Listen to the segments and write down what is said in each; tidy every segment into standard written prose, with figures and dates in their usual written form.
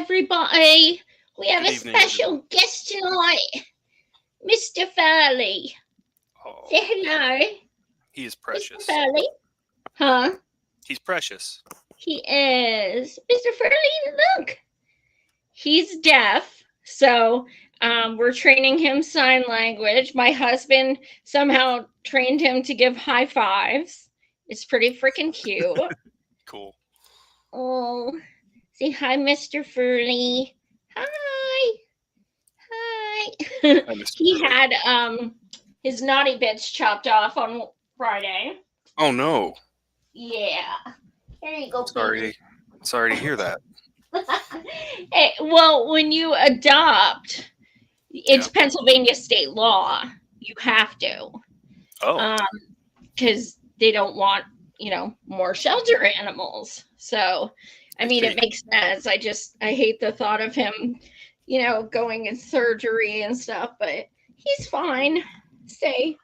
everybody. We have Good a evening, special everyone. guest tonight, Mr. Furley. Oh, Say hello, he is Mr. precious. Furley. Huh? He's precious. He is. Mr. Furley, look. He's deaf, so we're training him sign language. My husband somehow trained him to give high fives. It's pretty freaking cute. Cool. Oh, say hi, Mr. Furley. Hi. Hi. Hi, Mr. He Furley. had his naughty bits chopped off on Friday. Oh no. Yeah. Here you go, baby. Sorry to hear that. Hey, well, when you adopt, it's Yeah. Pennsylvania state law. You have to, Oh, because they don't want, more shelter animals. So, I mean, it see. makes sense. I hate the thought of him, going in surgery and stuff, but he's fine. Say,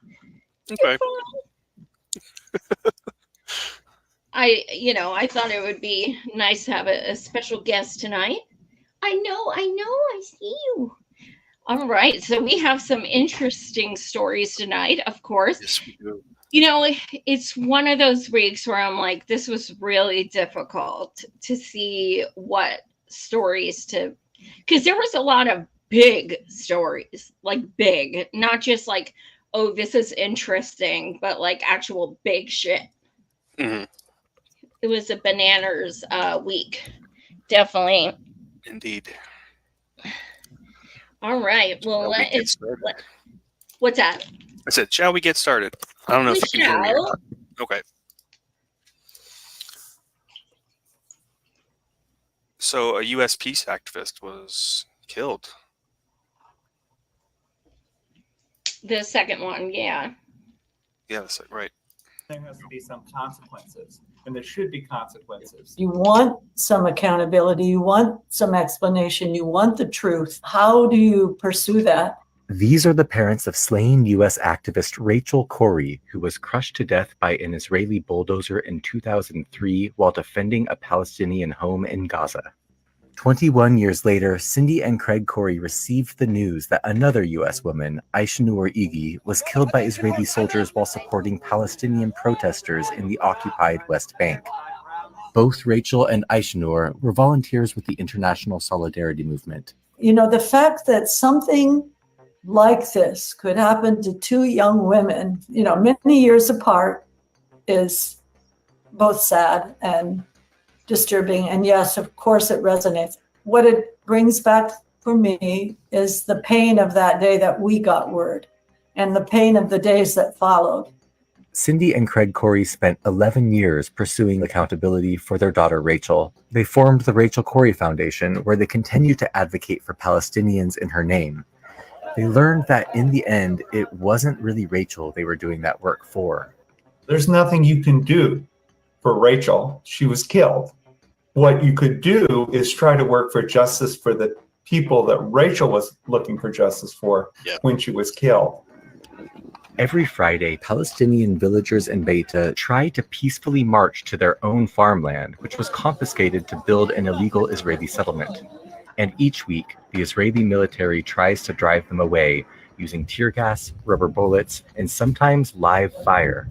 you're Okay. fine. I thought it would be nice to have a special guest tonight. I know, I see you. All right, so we have some interesting stories tonight, of course. Yes, we do. It's one of those weeks where I'm like, this was really difficult to see what stories to, because there was a lot of big stories, like big, not just like, oh, this is interesting, but like actual big shit. Hmm. It was a bananas week, definitely. Indeed. All right, well, Shall we get started? what's that? I said, shall we get started? I don't know We if you can hear me or shall. not. Okay. So a U.S. peace activist was killed. The second one, yeah. Yeah, that's right. There has to be some consequences, and there should be consequences. You want some accountability, you want some explanation, you want the truth. How do you pursue that? These are the parents of slain U.S. activist Rachel Corrie, who was crushed to death by an Israeli bulldozer in 2003 while defending a Palestinian home in Gaza. 21 years later, Cindy and Craig Corrie received the news that another U.S. woman, Aishanur Igi, was killed by Israeli soldiers while supporting Palestinian protesters in the occupied West Bank. Both Rachel and Aishanur were volunteers with the International Solidarity Movement. The fact that something like this could happen to two young women, many years apart, is both sad and disturbing. And yes, of course it resonates. What it brings back for me is the pain of that day that we got word and the pain of the days that followed. Cindy and Craig Corrie spent 11 years pursuing accountability for their daughter Rachel. They formed the Rachel Corrie Foundation, where they continue to advocate for Palestinians in her name. They learned that in the end, it wasn't really Rachel they were doing that work for. There's nothing you can do for Rachel. She was killed. What you could do is try to work for justice for the people that Rachel was looking for justice for when she was killed. Every Friday, Palestinian villagers in Beita try to peacefully march to their own farmland, which was confiscated to build an illegal Israeli settlement. And each week, the Israeli military tries to drive them away using tear gas, rubber bullets, and sometimes live fire.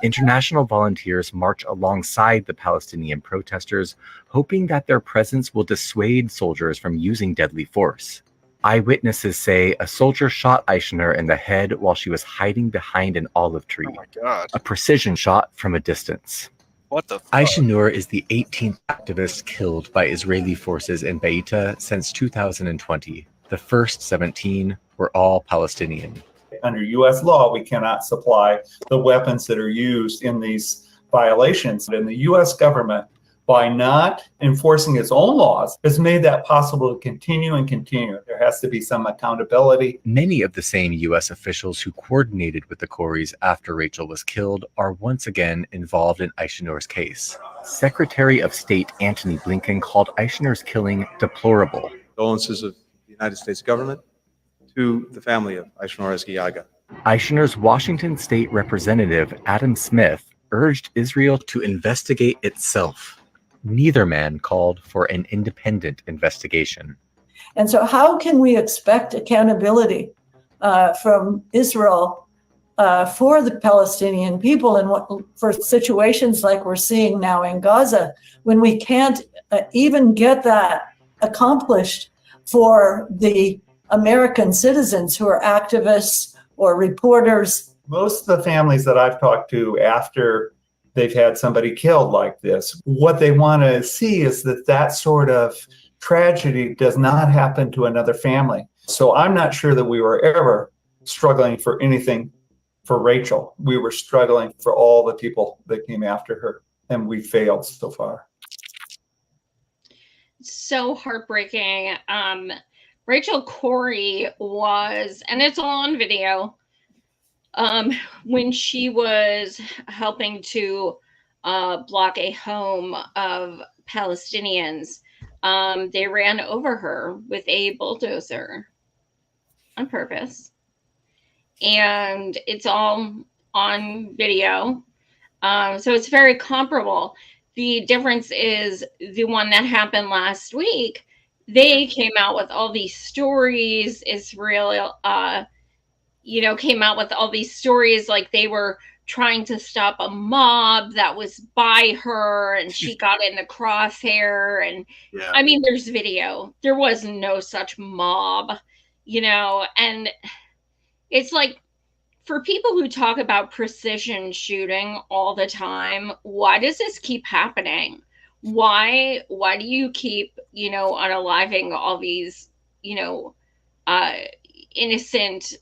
International volunteers march alongside the Palestinian protesters, hoping that their presence will dissuade soldiers from using deadly force. Eyewitnesses say a soldier shot Aishanur in the head while she was hiding behind an olive tree. Oh my God. A precision shot from a distance. What the fuck? Aishanur is the 18th activist killed by Israeli forces in Beita since 2020. The first 17 were all Palestinian. Under U.S. law, we cannot supply the weapons that are used in these violations. And the U.S. government, by not enforcing its own laws, has made that possible to continue and continue. There has to be some accountability. Many of the same U.S. officials who coordinated with the Corries after Rachel was killed are once again involved in Aishanur's case. Secretary of State Antony Blinken called Aishanur's killing deplorable. Condolences of the United States government to the family of Aishanur Ezgiyaga. Aishanur's Washington State Representative Adam Smith urged Israel to investigate itself. Neither man called for an independent investigation. And so, how can we expect accountability from Israel for the Palestinian people and for situations like we're seeing now in Gaza, when we can't even get that accomplished for the American citizens who are activists or reporters? Most of the families that I've talked to after they've had somebody killed like this, what they want to see is that sort of tragedy does not happen to another family. So I'm not sure that we were ever struggling for anything for Rachel. We were struggling for all the people that came after her, and we failed so far. So heartbreaking. Rachel Corrie was, and it's all on video, when she was helping to block a home of Palestinians, they ran over her with a bulldozer on purpose. And it's all on video. So it's very comparable. The difference is the one that happened last week, they came out with all these stories. Israel, came out with all these stories like they were trying to stop a mob that was by her and she got in the crosshair. And Yeah. I mean, there's video. There was no such mob, and it's like, for people who talk about precision shooting all the time, why does this keep happening? Why do you keep, unaliving all these, innocent,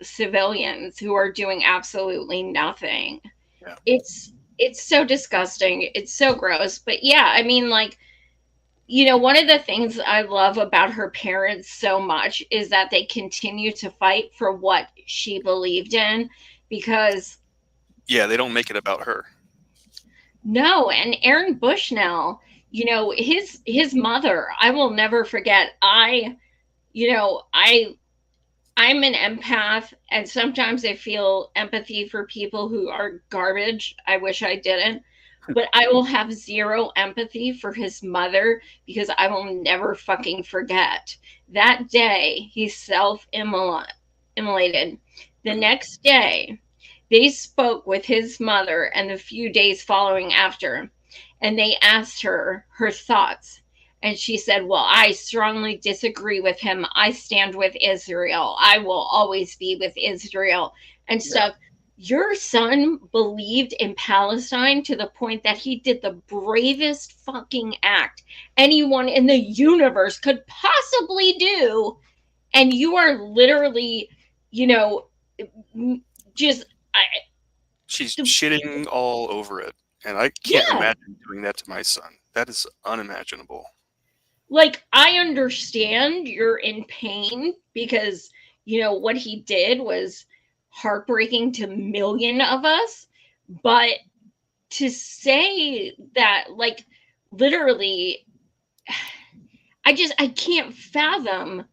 civilians who are doing absolutely nothing? Yeah. It's so disgusting. It's so gross. But yeah, I mean, like, one of the things I love about her parents so much is that they continue to fight for what she believed in, because Yeah, they don't make it about her. no, and Aaron Bushnell, his mother, I will never forget. I'm an empath, and sometimes I feel empathy for people who are garbage. I wish I didn't. But I will have zero empathy for his mother, because I will never fucking forget. That day, he self-immolated. The next day, they spoke with his mother and the few days following after, and they asked her thoughts. And she said, well, I strongly disagree with him. I stand with Israel. I will always be with Israel and stuff. Your son believed in Palestine to the point that he did the bravest fucking act anyone in the universe could possibly do. And you are literally, just... She's shitting all over it. And I can't imagine doing that to my son. That is unimaginable. Like, I understand you're in pain because, what he did was heartbreaking to a million of us. But to say that, like, literally, I can't fathom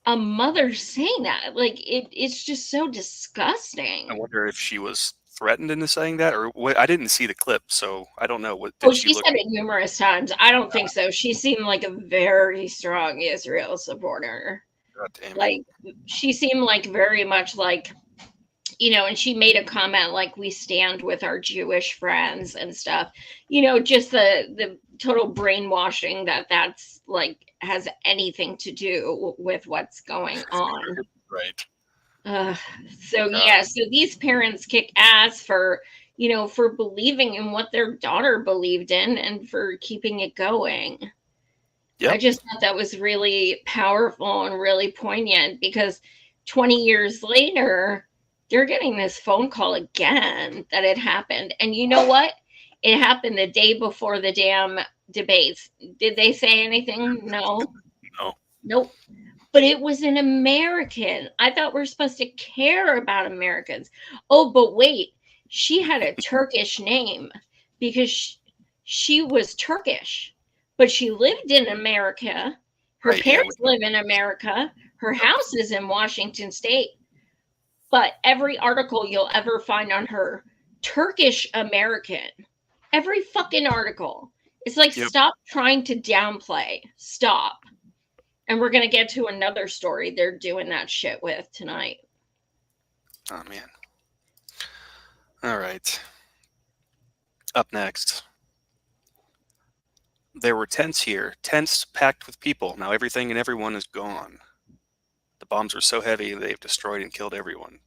a mother saying that. Like, it's just so disgusting. I wonder if she was threatened into saying that, or what. I didn't see the clip, so I don't know. What she said it numerous times. I don't think so. She seemed like a very strong Israel supporter. God damn. Like, she seemed like very much like, and she made a comment like, we stand with our Jewish friends and stuff. Just the total brainwashing that's like has anything to do with what's going on. Right. So these parents kick ass for believing in what their daughter believed in and for keeping it going. Yep. I just thought that was really powerful and really poignant, because 20 years later, they're getting this phone call again that it happened. And you know what? It happened the day before the damn debates. Did they say anything? No. Nope. But it was an American. I thought we're supposed to care about Americans. Oh, but wait, she had a Turkish name because she was Turkish, but she lived in America. Her parents live in America. Her house is in Washington State. But every article you'll ever find on her, Turkish American, every fucking article It's like, Yep. stop trying to downplay. Stop. And we're going to get to another story they're doing that shit with tonight. Oh, man. All right. Up next. There were tents here, tents packed with people. Now everything and everyone is gone. The bombs were so heavy they've destroyed and killed everyone.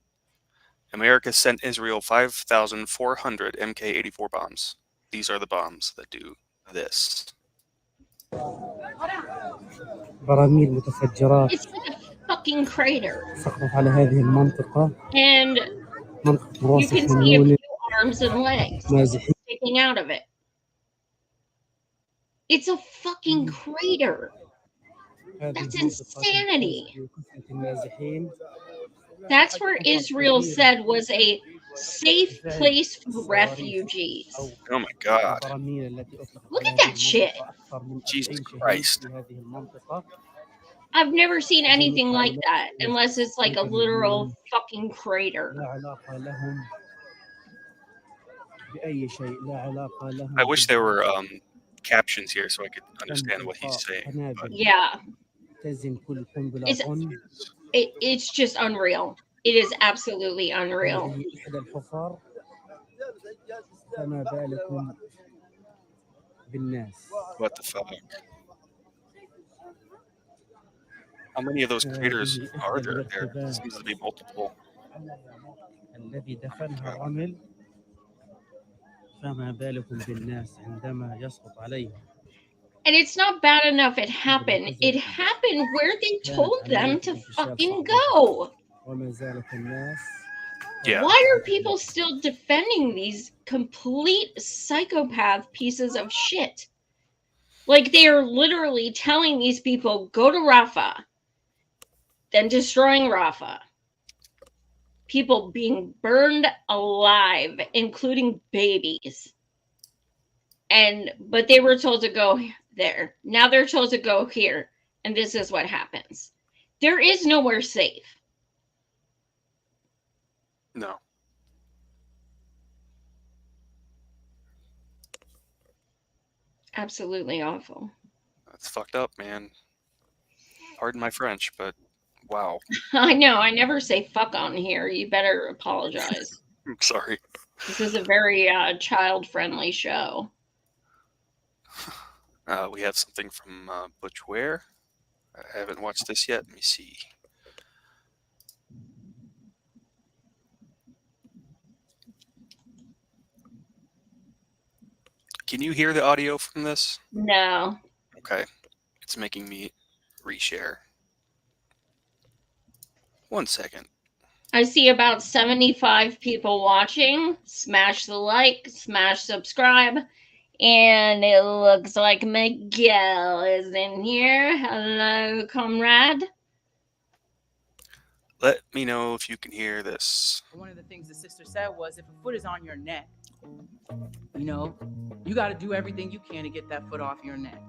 America sent Israel 5,400 Mk-84 bombs. These are the bombs that do this. براميل متفجرات It's like a fucking crater. سقطت على هذه المنطقة And منطقة you راس can see a الحميوني few arms and legs مازحين sticking out of it. It's a fucking crater. هذه That's المنطقة insanity. تمتاز بكثرة المازحين That's where Israel said was a safe place for refugees. Oh my God. البراميل التي أطلقت Look على at هذه that shit. المنطقة أكثر من Jesus 40 شهيد Christ. في هذه المنطقة I've never seen anything like that unless it's like a literal fucking crater. لا علاقة لهم بأي شيء لا علاقة لهم I wish there were captions here so I could understand what he's saying. But Yeah, تزن كل قنبلة It's- طن it's just unreal. It is absolutely unreal. هذه إحدى الحفر فما بالكم بالناس what the fuck? How many of those craters are there? There seems to be multiple. الذي دفنها الرمل فما بالكم بالناس عندما يسقط عليهم And it's not bad enough it happened. It happened where they told them to fucking go. وما زالت الناس Yeah. Why are people still defending these complete psychopath pieces of shit? Like, they are literally telling these people, go to Rafah, then destroying Rafah. People being burned alive, including babies. But they were told to go there. Now they're told to go here. And this is what happens. There is nowhere safe. No. Absolutely awful. That's fucked up, man. Pardon my French, but wow. I know. I never say fuck on here. You better apologize. I'm sorry. This is a very child-friendly show. We have something from Butch Ware. I haven't watched this yet. Let me see. Can you hear the audio from this? No. Okay. It's making me reshare. 1 second. I see about 75 people watching. Smash the like, smash subscribe. And it looks like Miguel is in here. Hello, comrade. Let me know if you can hear this. One of the things the sister said was, if a foot is on your neck, you know, you got to do everything you can to get that foot off your neck,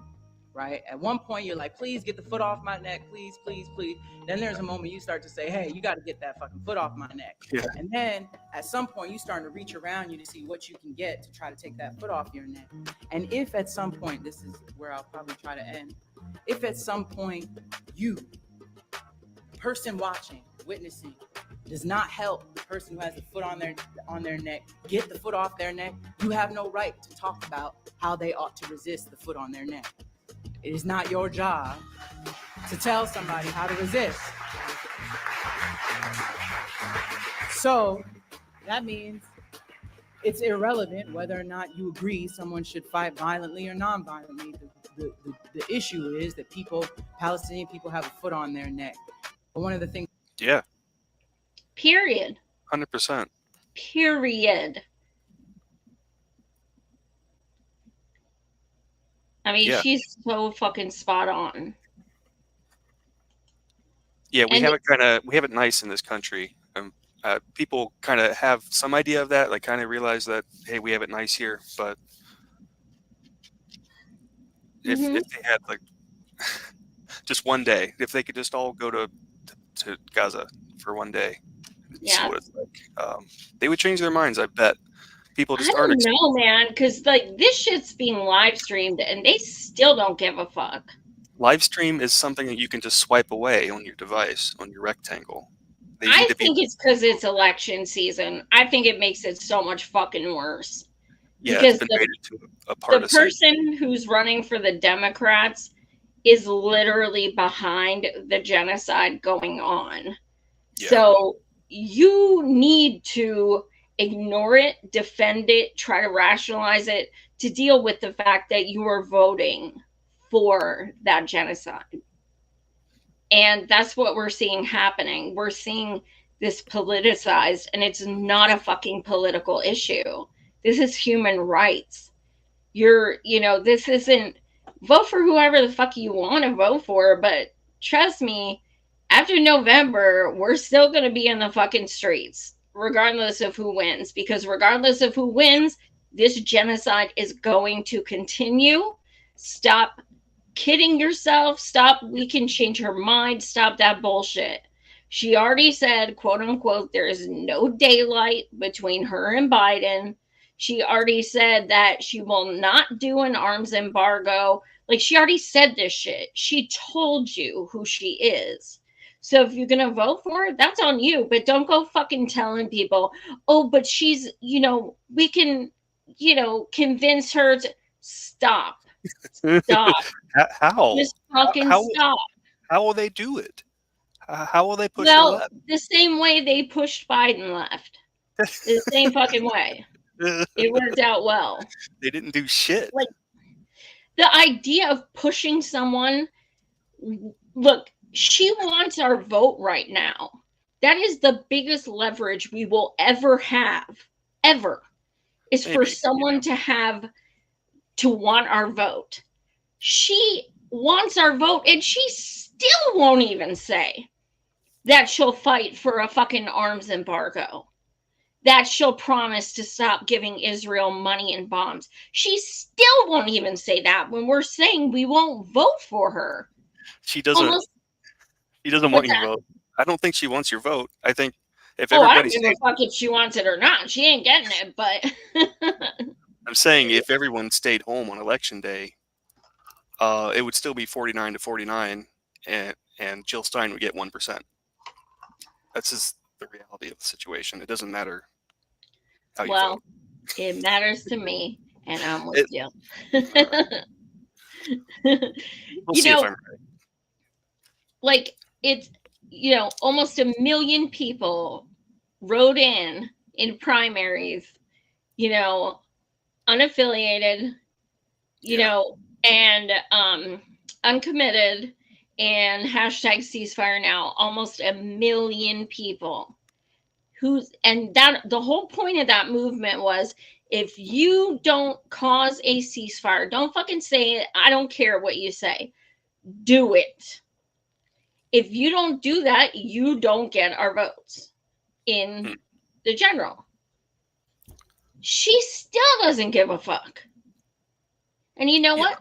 right? At one point, you're like, please get the foot off my neck, please, please, please. Then there's a moment you start to say, hey, you got to get that fucking foot off my neck. Yeah. And then at some point, you start to reach around you to see what you can get to try to take that foot off your neck. And if at some point, this is where I'll probably try to end, if at some point you, person watching, witnessing, does not help the person who has the foot on their neck get the foot off their neck, you have no right to talk about how they ought to resist the foot on their neck. It is not your job to tell somebody how to resist. So that means it's irrelevant whether or not you agree someone should fight violently or non-violently. The issue is that Palestinian people have a foot on their neck. But one of the things. Yeah. Period. 100%. Period. I mean, Yeah. she's so fucking spot on. Yeah, we And have it nice in this country. People kind of have some idea of that, like kind of realize that, hey, we have it nice here. But if they had like just one day, if they could just all go to Gaza for one day, see Yeah. what it's like, they would change their minds. I bet People I just aren't. don't know, man, because like this shit's being live streamed and they still don't give a fuck. Live stream is something that you can just swipe away on your device, on your rectangle. They need I to be. think it's because it's election season. I think it makes it so much fucking worse. Yeah, Because it's been made into a the partisan. person who's running for the Democrats is literally behind the genocide going on. Yeah. So you need to ignore it, defend it, try to rationalize it to deal with the fact that you are voting for that genocide. And that's what we're seeing happening. We're seeing this politicized, and it's not a fucking political issue. This is human rights. This isn't vote for whoever the fuck you want to vote for, but trust me, after November, we're still going to be in the fucking streets, regardless of who wins, because regardless of who wins, this genocide is going to continue. Stop kidding yourself. Stop. We can change her mind. Stop that bullshit. She already said, quote unquote, there is no daylight between her and Biden. She already said that she will not do an arms embargo. Like, she already said this shit. She told you who she is. So if you're going to vote for her, that's on you. But don't go fucking telling people, oh, but she's, we can, convince her to stop. Stop. How? Just fucking stop. How will they do it? How will they push her left? The same way they pushed Biden left. The same fucking way. It worked out well. They didn't do shit. Like, the idea of pushing someone, look, she wants our vote right now. That is the biggest leverage we will ever have, ever, is for someone to want our vote. She wants our vote, and she still won't even say that she'll fight for a fucking arms embargo, that she'll promise to stop giving Israel money and bombs. She still won't even say that when we're saying we won't vote for her. She doesn't. She doesn't want your vote. I don't think she wants your vote. I think if everybody. I don't give a fuck if she wants it or not. She ain't getting it, but. I'm saying if everyone stayed home on election day, it would still be 49-49, and Jill Stein would get 1%. That's just the reality of the situation. It doesn't matter how you vote. It matters to me, and I'm with you. Right. We'll see if I'm right. Like, it's, almost 1 million people wrote in primaries, unaffiliated, and uncommitted, and hashtag ceasefire now. Almost 1 million people the whole point of that movement was, if you don't cause a ceasefire, don't fucking say it. I don't care what you say. Do it. If you don't do that, you don't get our votes in the general. She still doesn't give a fuck. And you know what?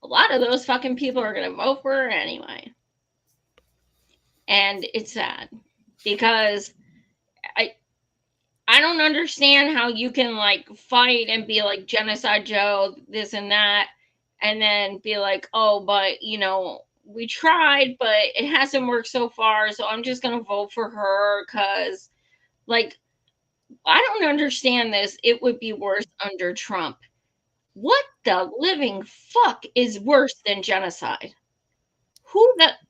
A lot of those fucking people are going to vote for her anyway. And it's sad because I don't understand how you can fight and be like Genocide Joe, this and that, and then be like, oh, but we tried, but it hasn't worked so far, so I'm just gonna vote for her because I don't understand this. It would be worse under Trump. What the living fuck is worse than genocide?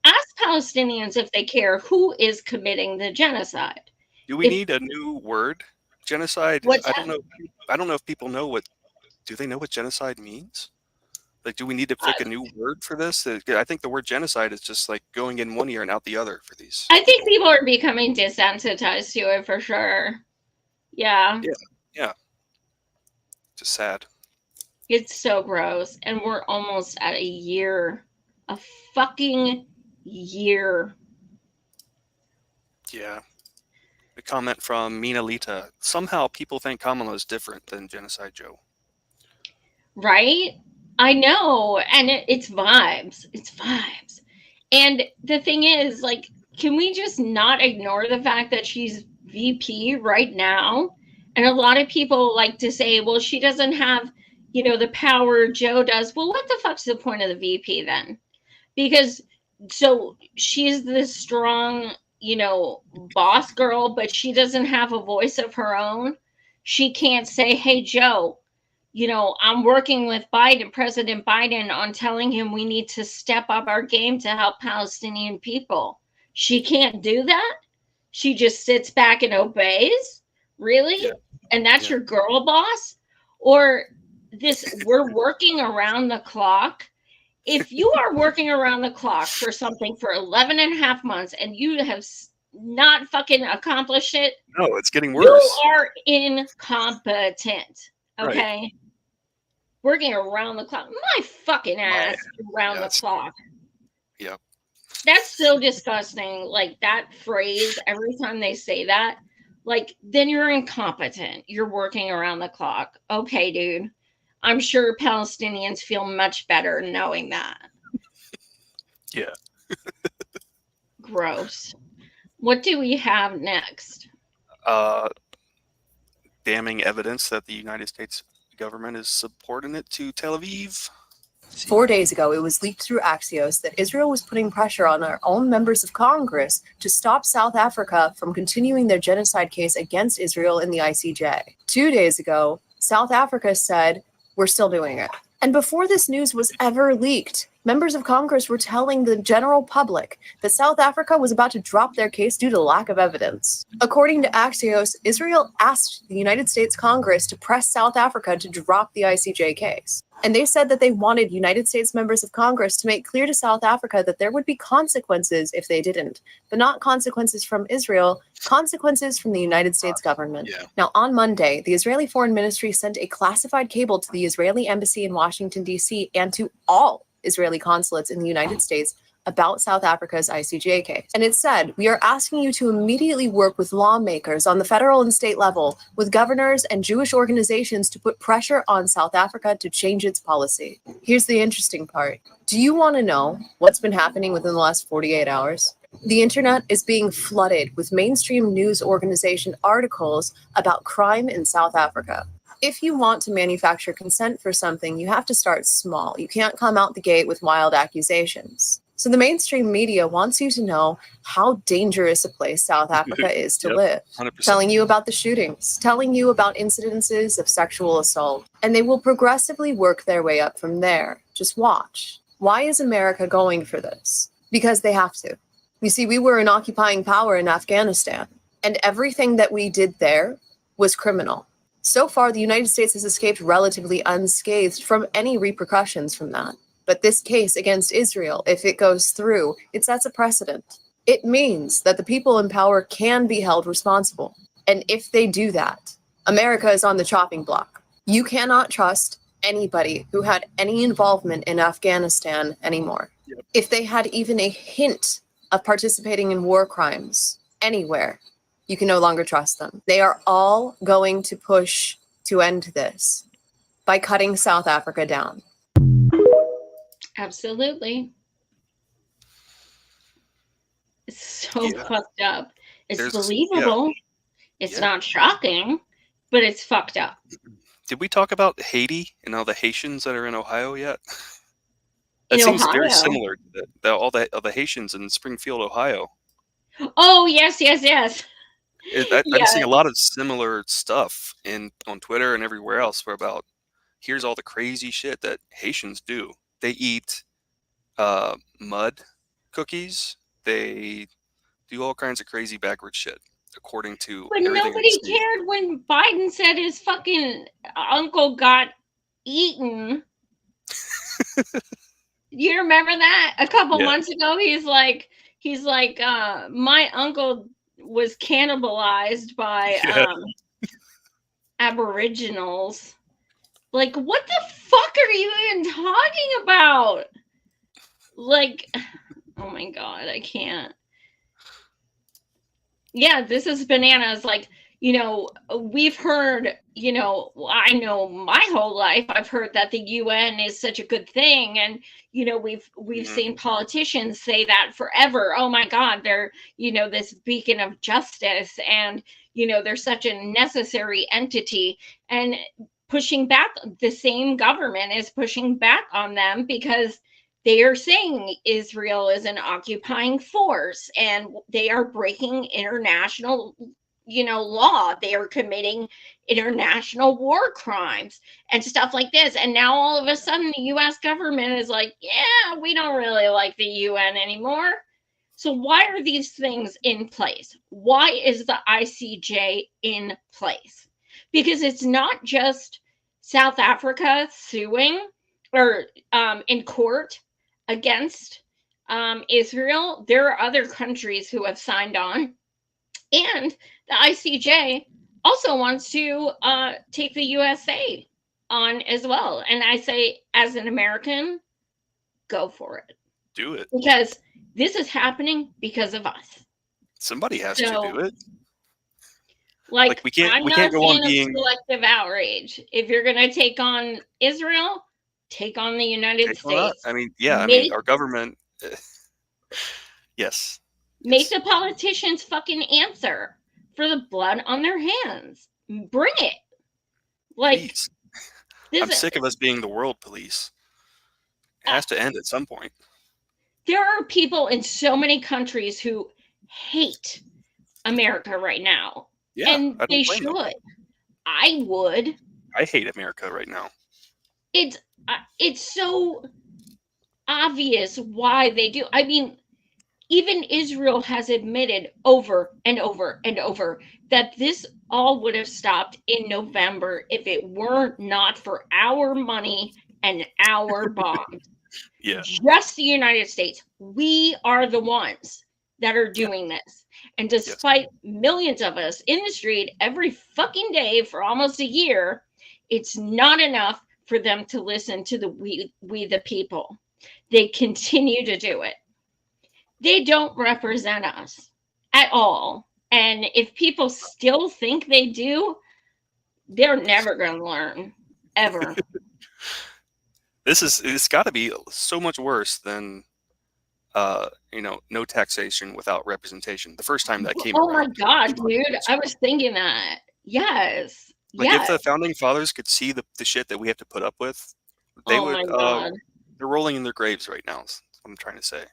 Ask Palestinians if they care who is committing the genocide. Do we need a new word? Genocide? I don't know if people know do they know what genocide means? Do we need to pick a new word for this? I think the word genocide is just going in one ear and out the other for these. I think people are becoming desensitized to it for sure. Yeah. Yeah. Just sad. It's so gross. And we're almost at a fucking year. Yeah. A comment from Mina Lita. Somehow people think Kamala is different than Genocide Joe. Right? I know. And it's vibes. It's vibes. And the thing is, can we just not ignore the fact that she's VP right now? And a lot of people like to say, well, she doesn't have, the power Joe does. Well, what the fuck's the point of the VP then? Because so she's this strong, boss girl, but she doesn't have a voice of her own. She can't say, hey, Joe, I'm working with President Biden, on telling him we need to step up our game to help Palestinian people. She can't do that. She just sits back and obeys. Really? Yeah. And that's your girl boss? Or we're working around the clock. If you are working around the clock for something for 11 and a half months and you have not fucking accomplished it, No, it's getting worse. You are incompetent. Okay? Right. Working around the clock. My fucking ass around the clock. Yep. That's so disgusting. Like that phrase, every time they say that, like, then you're incompetent. You're working around the clock. Okay, dude. I'm sure Palestinians feel much better knowing that. Yeah. Gross. What do we have next? Damning evidence that the United States government is subordinate to Tel Aviv. 4 days ago, it was leaked through Axios that Israel was putting pressure on our own members of Congress to stop South Africa from continuing their genocide case against Israel in the ICJ. 2 days ago, South Africa said, we're still doing it. And before this news was ever leaked, members of Congress were telling the general public that South Africa was about to drop their case due to lack of evidence. According to Axios, Israel asked the United States Congress to press South Africa to drop the ICJ case. And they said that they wanted United States members of Congress to make clear to South Africa that there would be consequences if they didn't, but not consequences from Israel, consequences from the United States government. Yeah. Now, on Monday, the Israeli Foreign Ministry sent a classified cable to the Israeli embassy in Washington, D.C., and to all Israeli consulates in the United States about South Africa's ICJ case. And it said, we are asking you to immediately work with lawmakers on the federal and state level, with governors and Jewish organizations to put pressure on South Africa to change its policy. Here's the interesting part. Do you want to know what's been happening within the last 48 hours? The internet is being flooded with mainstream news organization articles about crime in South Africa. If you want to manufacture consent for something, you have to start small. You can't come out the gate with wild accusations. So the mainstream media wants you to know how dangerous a place South Africa is to live. 100%. Telling you about the shootings, telling you about incidences of sexual assault. And they will progressively work their way up from there. Just watch. Why is America going for this? Because they have to. You see, we were an occupying power in Afghanistan, and everything that we did there was criminal. So far, the United States has escaped relatively unscathed from any repercussions from that. But this case against Israel, if it goes through, it sets a precedent. It means that the people in power can be held responsible. And if they do that, America is on the chopping block. You cannot trust anybody who had any involvement in Afghanistan anymore. Yep. If they had even a hint of participating in war crimes anywhere, you can no longer trust them. They are all going to push to end this by cutting South Africa down. Absolutely. It's so fucked up. It's believable. It's not shocking, but it's fucked up. Did we talk about Haiti and all the Haitians that are in Ohio yet? In That seems Ohio? very similar to all the Haitians in Springfield, Ohio. Oh, yes. I'm seeing a lot of similar stuff on Twitter and everywhere else about here's all the crazy shit that Haitians do. They eat mud cookies. They do all kinds of crazy backward shit, according to But everything nobody I've seen. cared when Biden said his fucking uncle got eaten. You remember that? A couple months ago, he's like, my uncle was cannibalized by Aboriginals. Like, what the fuck are you even talking about? Like, oh my God, I can't. Yeah, this is bananas. Like, you know, we've heard, you know, I know my whole life I've heard that the UN is such a good thing, and you know, we've seen politicians say that forever. Oh my God, they're, you know, this beacon of justice, and you know, they're such a necessary entity. And pushing back, the same government is pushing back on them because they are saying Israel is an occupying force and they are breaking international, you know, law. They are committing international war crimes and stuff like this. And now all of a sudden the US government is like, yeah, we don't really like the UN anymore. So why are these things in place? Why is the ICJ in place? Because it's not just South Africa suing or in court against Israel. There are other countries who have signed on, and the ICJ also wants to take the USA on as well. And I say, as an American, go for it. Do it. Because this is happening because of us. Somebody has to do it. Like we can't I'm we not can't a go on fan being of selective outrage. If you're gonna take on Israel, take on the United take on us. States. I mean, yeah, I Make- mean, our government. Yes. Make the politicians fucking answer for the blood on their hands. Bring it. Like Please. this, I'm sick of us being the world police. It has to end at some point. there are people in so many countries who hate America right now. Yeah, and I don't they blame should. them. I would. I hate America right now. It's so obvious why they do. I mean, even Israel has admitted over and over and over that this all would have stopped in November if it were not for our money and our bombs. Yeah. Just the United States. We are the ones that are doing this. And despite millions of us in the street every fucking day for almost a year, it's not enough for them to listen to the we the people. They continue to do it. They don't represent us at all. And if people still think they do, they're never going to learn, ever. It's got to be so much worse than you know, no taxation without representation. The first time that came Oh around. my God, dude. I was thinking that. Yes. Like yes. if the founding fathers could see the shit that we have to put up with, they Oh would my God. they're rolling in their graves right now. Is what I'm trying to say.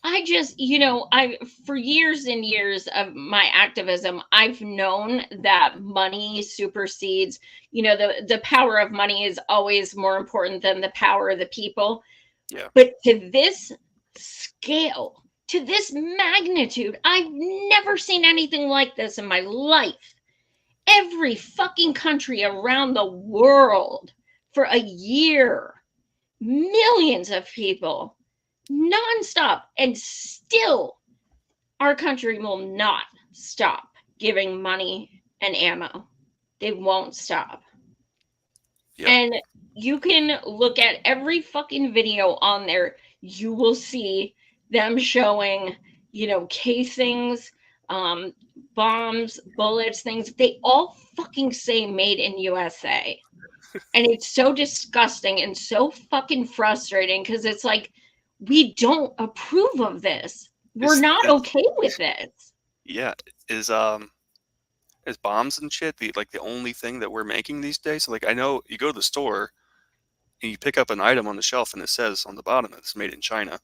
I just, you know, for years and years of my activism, I've known that money supersedes, you know, the power of money is always more important than the power of the people. Yeah. But to this scale, to this magnitude, I've never seen anything like this in my life. Every fucking country around the world for a year, millions of people, nonstop, and still our country will not stop giving money and ammo. They won't stop. Yep. And you can look at every fucking video on there. You will see them showing, you know, casings, bombs, bullets, things. They all fucking say made in USA. And it's so disgusting and so fucking frustrating because it's like, we don't approve of this. We're not okay with this. Yeah. Is bombs and shit the only thing that we're making these days? Like, I know you go to the store and you pick up an item on the shelf and it says on the bottom it's made in China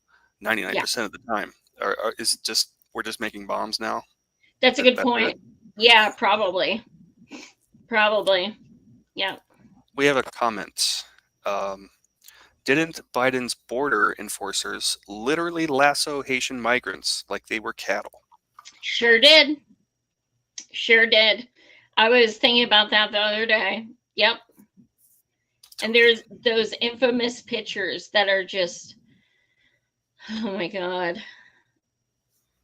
99% of the time. Or is it just we're just making bombs now? That's a good point. Yeah, probably. Yeah. We have a comment. Didn't Biden's border enforcers literally lasso Haitian migrants like they were cattle? Sure did. I was thinking about that the other day. Yep. And there's those infamous pictures that are just, oh my God.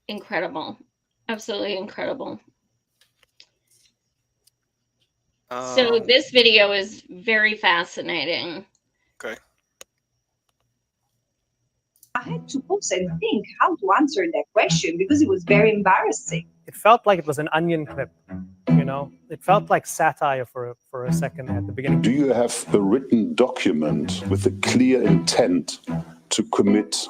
Incredible. Absolutely incredible. So this video is very fascinating. Okay. I had to pause and think how to answer that question because it was very embarrassing. it felt like it was an onion clip. You know, it felt like satire for a second at the beginning. Do you have a written document with a clear intent to commit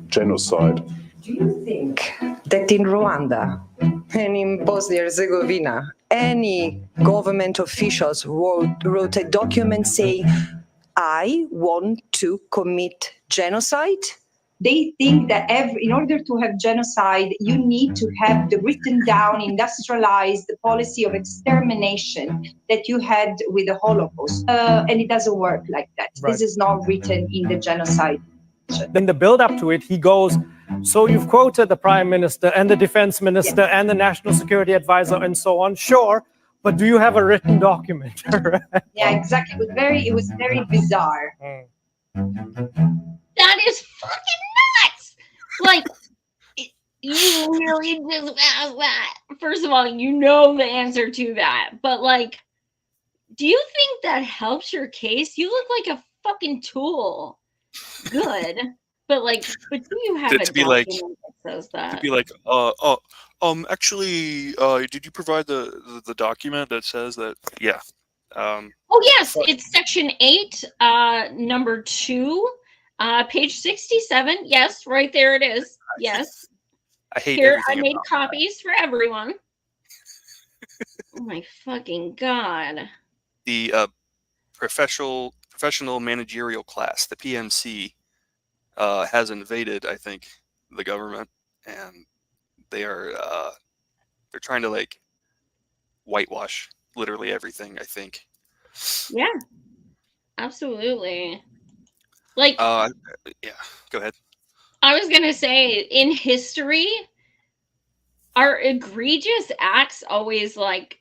genocide? Do you think that in Rwanda and in Bosnia and Herzegovina, any government officials wrote a document saying, I want to commit genocide? They think that in order to have genocide, you need to have the written down, industrialized policy of extermination that you had with the Holocaust. And it doesn't work like that. Right. This is not written in the genocide. Then the build up to it, he goes, so you've quoted the prime minister and the defense minister and the national security advisor and so on. Sure. But do you have a written document? Yeah, exactly. It was very bizarre. That is fucking nuts. Like, you really just asked that. First of all, you know the answer to that. But, like, do you think that helps your case? You look like a fucking tool. Good. But do you have a document that says that? To be like, actually, did you provide the document that says that? Yeah. Oh, yes. It's section 8, number 2. Page 67. Yes, right there it is. Yes. I hate Here, everything I made about copies for everyone. Oh my fucking God. The professional managerial class, the PMC, has invaded, I think, the government, and they're trying to like whitewash literally everything, I think. Yeah. Absolutely. Like, yeah, go ahead. I was gonna say, in history, are egregious acts always like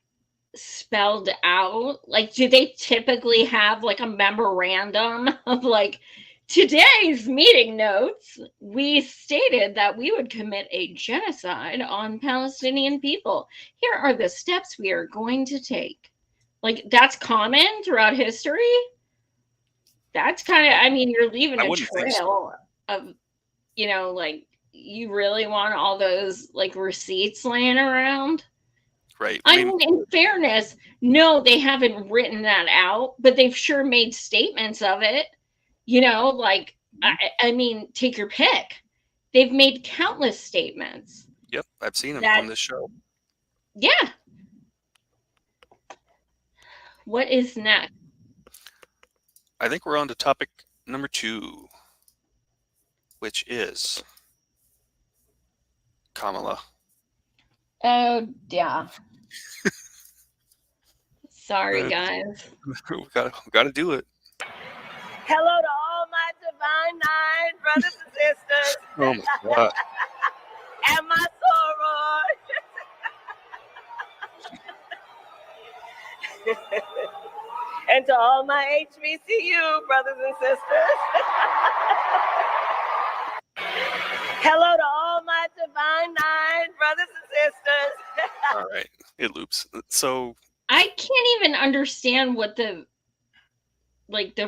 spelled out? Like, do they typically have like a memorandum of like, today's meeting notes, we stated that we would commit a genocide on Palestinian people. Here are the steps we are going to take. Like, that's common throughout history. That's kind of, I mean, you're leaving a trail of, you know, like, you really want all those like receipts laying around. Right. I mean, in fairness, no, they haven't written that out, but they've sure made statements of it. You know, like, I mean, take your pick. They've made countless statements. Yep, I've seen them on this show. Yeah. What is next? I think we're on to topic number 2, which is Kamala. Oh, yeah. Sorry, guys. We gotta do it. Hello to all my divine 9 brothers and sisters. Oh my God. And my soror. And to all my HBCU brothers and sisters. Hello to all my divine 9 brothers and sisters. All right, it loops. So I can't even understand what the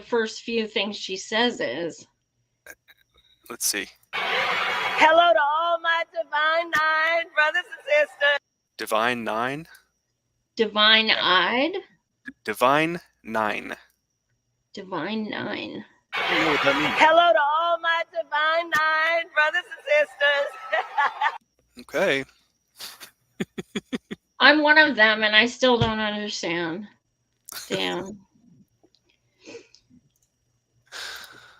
first few things she says is. Let's see. Hello to all my divine 9 brothers and sisters. Divine 9? Divine-eyed? Divine 9. Divine 9. I don't know what that means. Hello to all my divine 9 brothers and sisters. Okay. I'm one of them, and I still don't understand. Damn.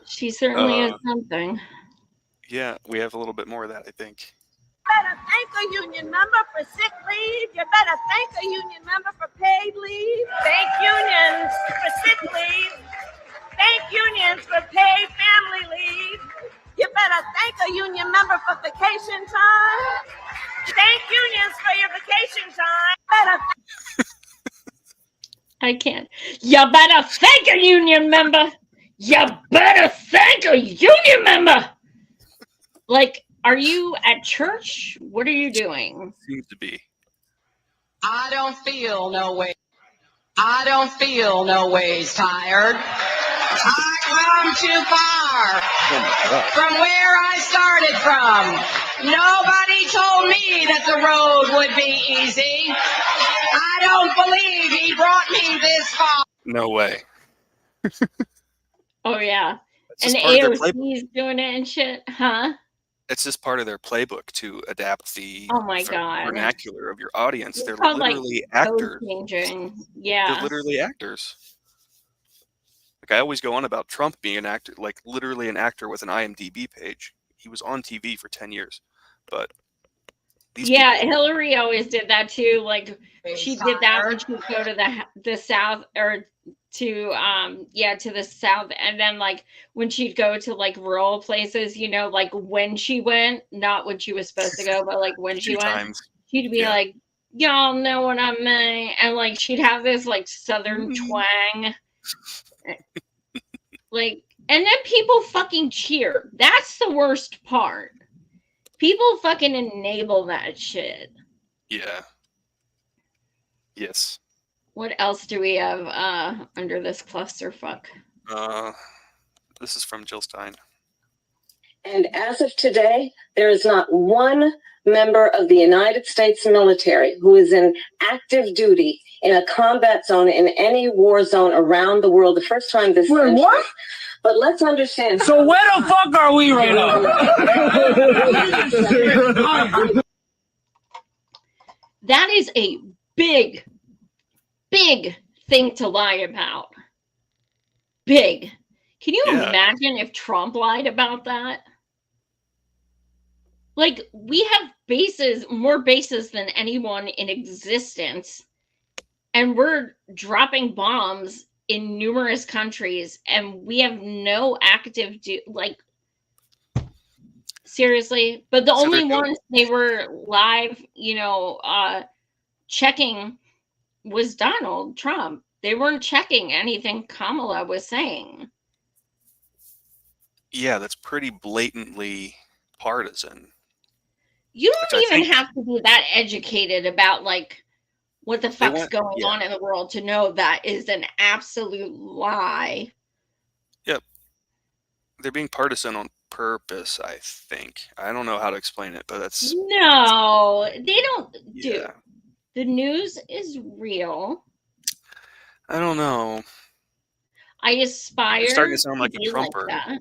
She certainly is something. Yeah, we have a little bit more of that, I think. Better thank a union member for sick leave. You better thank a union member for paid leave. Thank unions for sick leave. Thank unions for paid family leave. You better thank a union member for vacation time. Thank unions for your vacation time. Better I can't. You better thank a union member. You better thank a union member. Like, are you at church? What are you doing? Seems to be. I don't feel no way. I don't feel no ways tired. I come too far from where I started from. Nobody told me that the road would be easy. I don't believe he brought me this far. No way. Oh yeah. It's And just part of their playbook. AOC's doing it and shit, huh? It's just part of their playbook to adapt the Oh my God. vernacular of your audience. It's They're called literally like code actors. changing. They're Yeah. literally actors. Like I always go on about Trump being an actor, like literally an actor with an IMDb page. He was on TV for 10 years, but these Yeah, people, Hillary always did that too. Like she did that when she would go to the South or to to the South, and then like when she'd go to like rural places, you know, like when she went, not when she was supposed to go, but like when she few went, times. she'd be Yeah. like, y'all know what I mean, and like she'd have this like Southern twang, like, and then people fucking cheer. That's the worst part. People fucking enable that shit. Yeah. Yes. What else do we have under this clusterfuck? This is from Jill Stein. And as of today, there is not one member of the United States military who is in active duty in a combat zone in any war zone around the world. The first time this century. What? But let's understand. So where the fuck are we right now? That is a big thing to lie about. Big. Can you imagine if Trump lied about that? Like, we have more bases than anyone in existence, and we're dropping bombs in numerous countries, and we have no active seriously. But the only ones they were live, checking was Donald Trump. They weren't checking anything Kamala was saying. Yeah, that's pretty blatantly partisan. You don't even have to be that educated about like what the fuck's going on in the world to know that is an absolute lie. Yep. They're being partisan on purpose, I think. I don't know how to explain it, but that's... No, they don't do. Yeah. The news is real. I don't know. I aspire You're starting to sound like a be Trumper. that.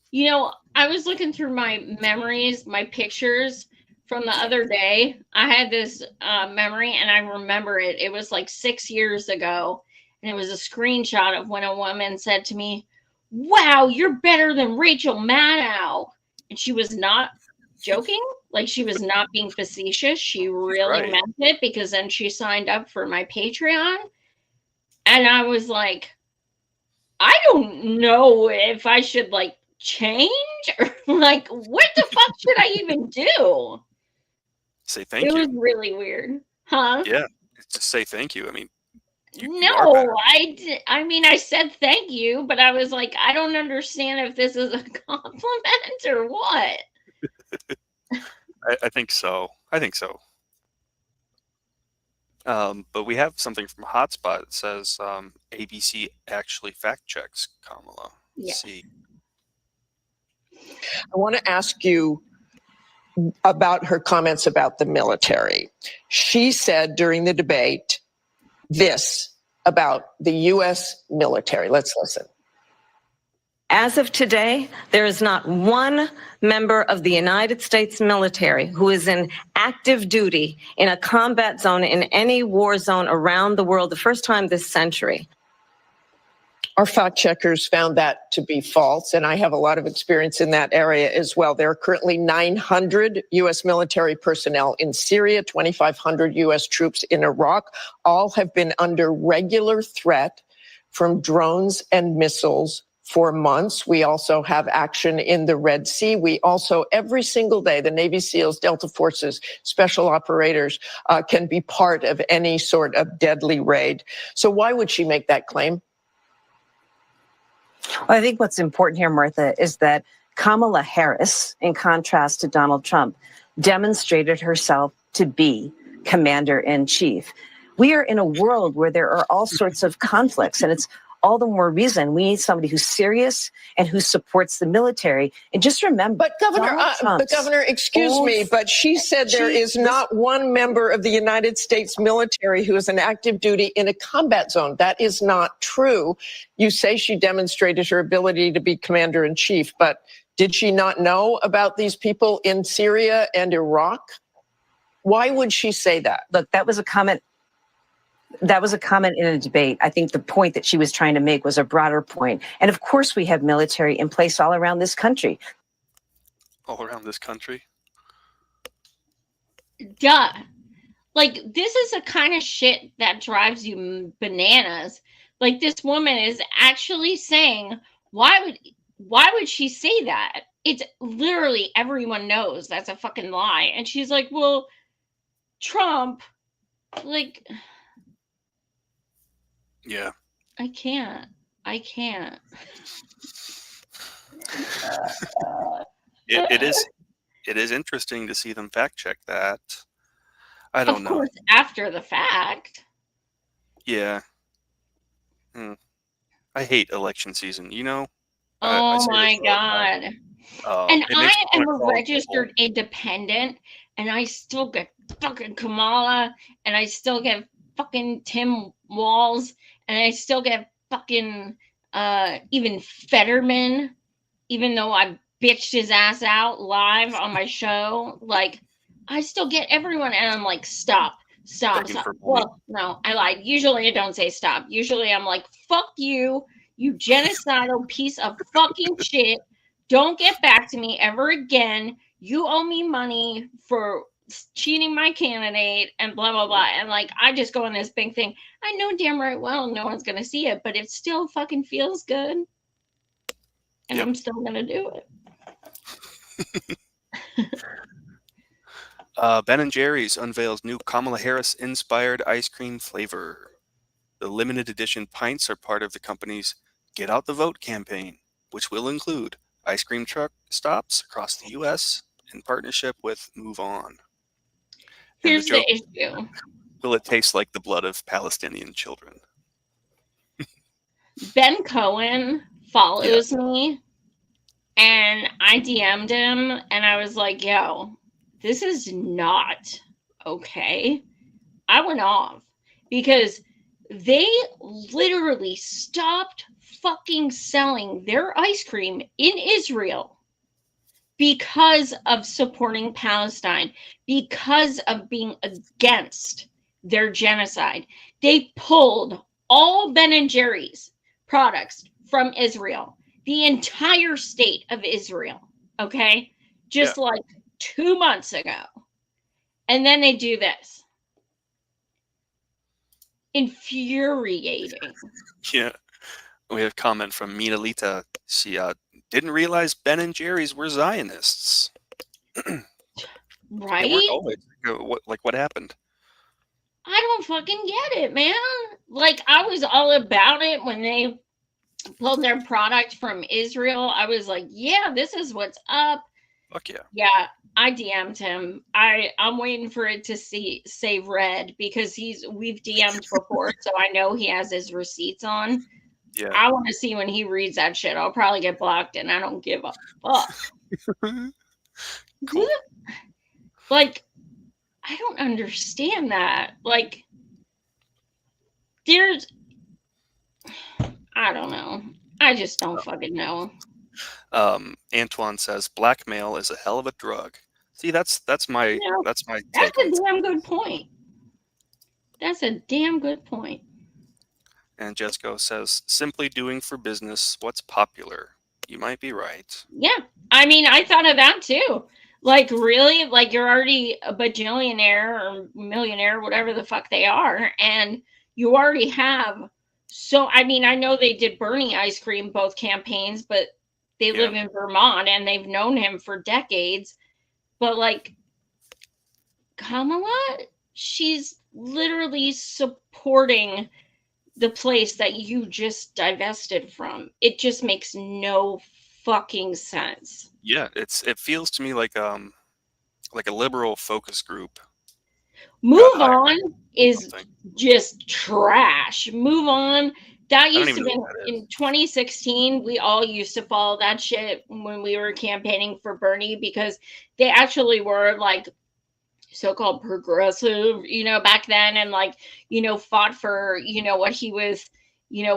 You know, I was looking through my memories, my pictures from the other day. I had this memory and I remember it. It was like 6 years ago. And it was a screenshot of when a woman said to me, "Wow, you're better than Rachel Maddow." And she was not joking. Like, she was not being facetious. She really meant it, because then she signed up for my Patreon. And I was like, I don't know if I should like change or like what the fuck should I even do? Say thank you. It was really weird. Huh? Yeah. Just say thank you. I mean, no, I mean, I said thank you, but I was like, I don't understand if this is a compliment or what. I think so. I think so. But we have something from Hotspot that says ABC actually fact checks Kamala. Let's see. I want to ask you about her comments about the military. She said during the debate this about the U.S. military. Let's listen. As of today, there is not one member of the United States military who is in active duty in a combat zone in any war zone around the world, the first time this century. Our fact checkers found that to be false, and I have a lot of experience in that area as well. There are currently 900 U.S. military personnel in Syria, 2,500 U.S. troops in Iraq. All have been under regular threat from drones and missiles for months. We also have action in the Red Sea. We also, every single day, the Navy SEALs, Delta Forces, special operators can be part of any sort of deadly raid. So why would she make that claim? Well, I think what's important here, Martha, is that Kamala Harris, in contrast to Donald Trump, demonstrated herself to be commander-in-chief. We are in a world where there are all sorts of conflicts, and it's all the more reason we need somebody who's serious and who supports the military. And just remember, But Governor, excuse me, but she said there is not one member of the United States military who is an active duty in a combat zone. That is not true. You say she demonstrated her ability to be commander in chief, but did she not know about these people in Syria and Iraq? Why would she say that? Look, that was a comment. That was a comment in a debate. I think the point that she was trying to make was a broader point. And of course, we have military in place all around this country. All around this country? Duh. Like, this is the kind of shit that drives you bananas. Like, this woman is actually saying, why would she say that? It's literally everyone knows that's a fucking lie. And she's like, well, Trump, like... Yeah. I can't. It is interesting to see them fact check that. I don't know. Of course, after the fact. Yeah. I hate election season, you know? Oh my God. And I am a registered independent, and I still get fucking Kamala, and I still get fucking Tim Walz, and I still get fucking even Fetterman, even though I bitched his ass out live on my show. Like, I still get everyone, and I'm like, stop. Well, no, I lied. Usually I don't say stop. Usually I'm like, fuck you, you genocidal piece of fucking shit. Don't get back to me ever again. You owe me money for cheating my candidate and blah, blah, blah. And like, I just go on this big thing. I know damn right well no one's going to see it, but it still fucking feels good. And I'm still going to do it. Ben & Jerry's unveils new Kamala Harris-inspired ice cream flavor. The limited edition pints are part of the company's Get Out the Vote campaign, which will include ice cream truck stops across the U.S. in partnership with Move On. Here's the issue. Will it taste like the blood of Palestinian children? Ben Cohen follows me, and I DM'd him, and I was like, yo, this is not okay. I went off because they literally stopped fucking selling their ice cream in Israel because of supporting Palestine, because of being against their genocide. They pulled all Ben & Jerry's products from Israel, the entire state of Israel, okay? Just like 2 months ago. And then they do this. Infuriating. Yeah. We have a comment from Minalita. She didn't realize Ben & Jerry's were Zionists. Right? They weren't always. What happened? I don't fucking get it, man. Like, I was all about it when they pulled their product from Israel. I was like, yeah, this is what's up. Fuck yeah. Yeah, I DM'd him. I'm waiting for it to say red because we've DM'd before, so I know he has his receipts on. Yeah. I want to see when he reads that shit. I'll probably get blocked, and I don't give a fuck. Cool. Like, I don't understand that. Like, I don't know. I just don't fucking know. Antoine says blackmail is a hell of a drug. See, that's my take. That's a damn good point. That's a damn good point. And Jesco says simply doing for business what's popular. You might be right. Yeah. I mean, I thought of that too. Like, really? Like, you're already a bajillionaire or millionaire, whatever the fuck they are, and you already have. So, I mean, I know they did Bernie ice cream, both campaigns, but they live in Vermont and they've known him for decades. But like, Kamala, she's literally supporting the place that you just divested from. It just makes no fucking sense. Yeah, it feels to me like a liberal focus group. Move On is just trash. Move On, That don't used to even be know what that is. in 2016. We all used to follow that shit when we were campaigning for Bernie, because they actually were like so-called progressive, back then, and like, fought for, what he was,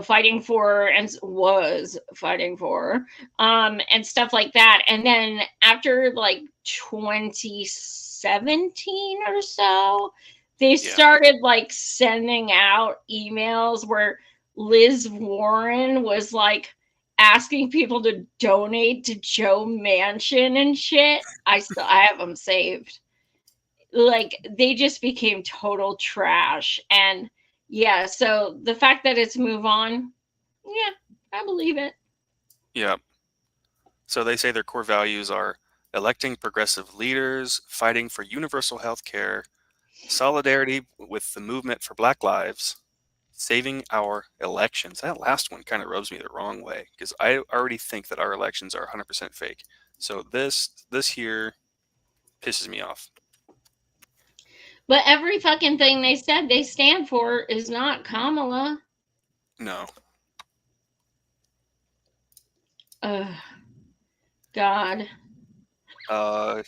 fighting for and was fighting for, and stuff like that. And then after like 2017 or so, they started like sending out emails where Liz Warren was like asking people to donate to Joe Manchin and shit. I have them saved. Like, they just became total trash. And yeah, so the fact that it's MoveOn, yeah, I believe it. Yeah. So they say their core values are electing progressive leaders, fighting for universal health care, solidarity with the movement for Black lives, saving our elections. That last one kind of rubs me the wrong way, because I already think that our elections are 100% fake. So this here pisses me off. But every fucking thing they said they stand for is not Kamala. No. Ugh. God.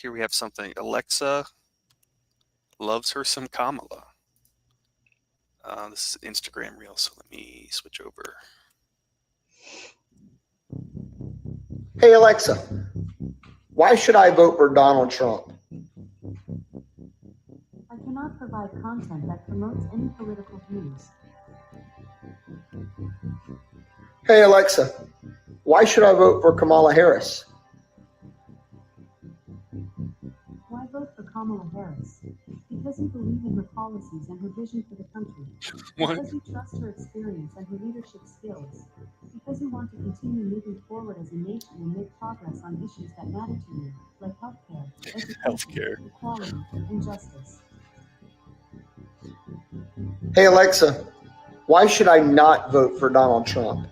Here we have something. Alexa loves her some Kamala. This is Instagram reel, so let me switch over. Hey Alexa, why should I vote for Donald Trump? I cannot provide content that promotes any political views. Hey Alexa, why should I vote for Kamala Harris? Why vote for Kamala Harris? Because you believe in her policies and her vision for the country. What? Because you trust her experience and her leadership skills. Because you want to continue moving forward as a nation and make progress on issues that matter to you, like healthcare, education, equality, and justice. Hey Alexa, why should I not vote for Donald Trump?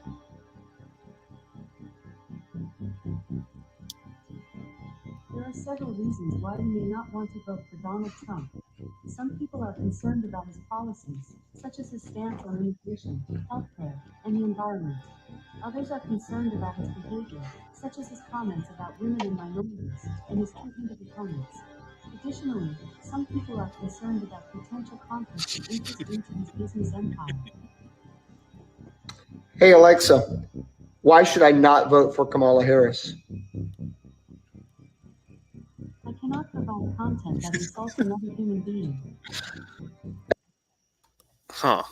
There are several reasons why you may not want to vote for Donald Trump. Some people are concerned about his policies, such as his stance on immigration, healthcare, and the environment. Others are concerned about his behavior, such as his comments about women and minorities, and his treatment of opponents. Additionally, some people are concerned about potential conflicts of interest into his business empire. Hey Alexa, why should I not vote for Kamala Harris? I cannot provide content that insults another human being. Huh.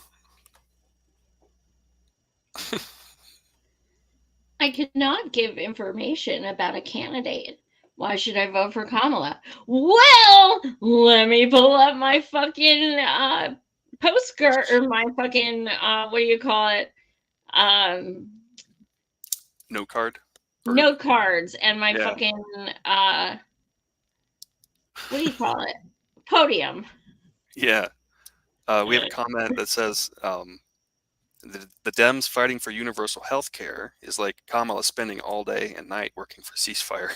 I cannot give information about a candidate. Why should I vote for Kamala? Well, let me pull up my fucking postcard, or my fucking what do you call it? Note card. Note cards, and my Yeah. fucking what do you call it? Podium. Yeah. We have a comment that says the Dems fighting for universal health care is like Kamala spending all day and night working for ceasefire.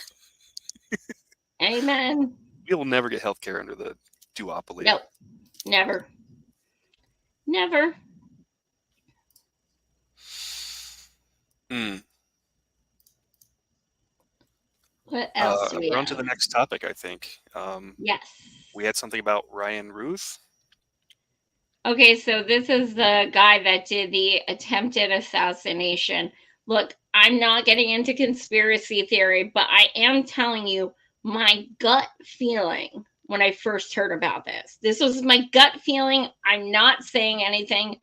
Amen. We will never get health care under the duopoly. Nope. Never. Never. What else do we We're on have? to the next topic, I think. Yes. We had something about Ryan Routh. Okay, so this is the guy that did the attempted assassination. Look, I'm not getting into conspiracy theory, but I am telling you my gut feeling when I first heard about this. This was my gut feeling. I'm not saying anything.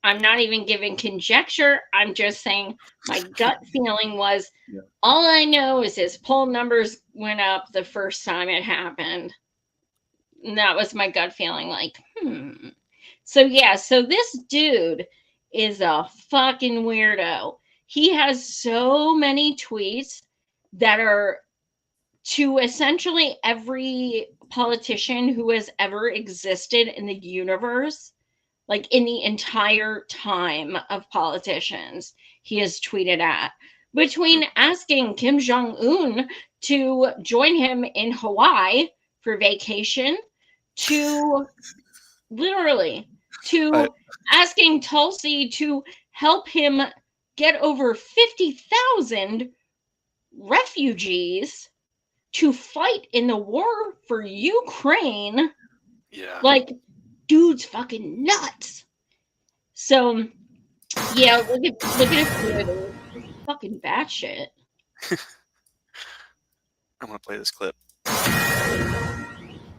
I'm not even giving conjecture. I'm just saying my gut feeling was, all I know is his poll numbers went up the first time it happened. And that was my gut feeling, like, So yeah, so this dude is a fucking weirdo. He has so many tweets that are to essentially every politician who has ever existed in the universe, like in the entire time of politicians, he has tweeted at. Between asking Kim Jong-un to join him in Hawaii for vacation, to literally to asking Tulsi to help him get over 50,000 refugees to fight in the war for Ukraine. Yeah. Like, dude's fucking nuts. So, yeah, look at it. Fucking batshit. I'm gonna play this clip.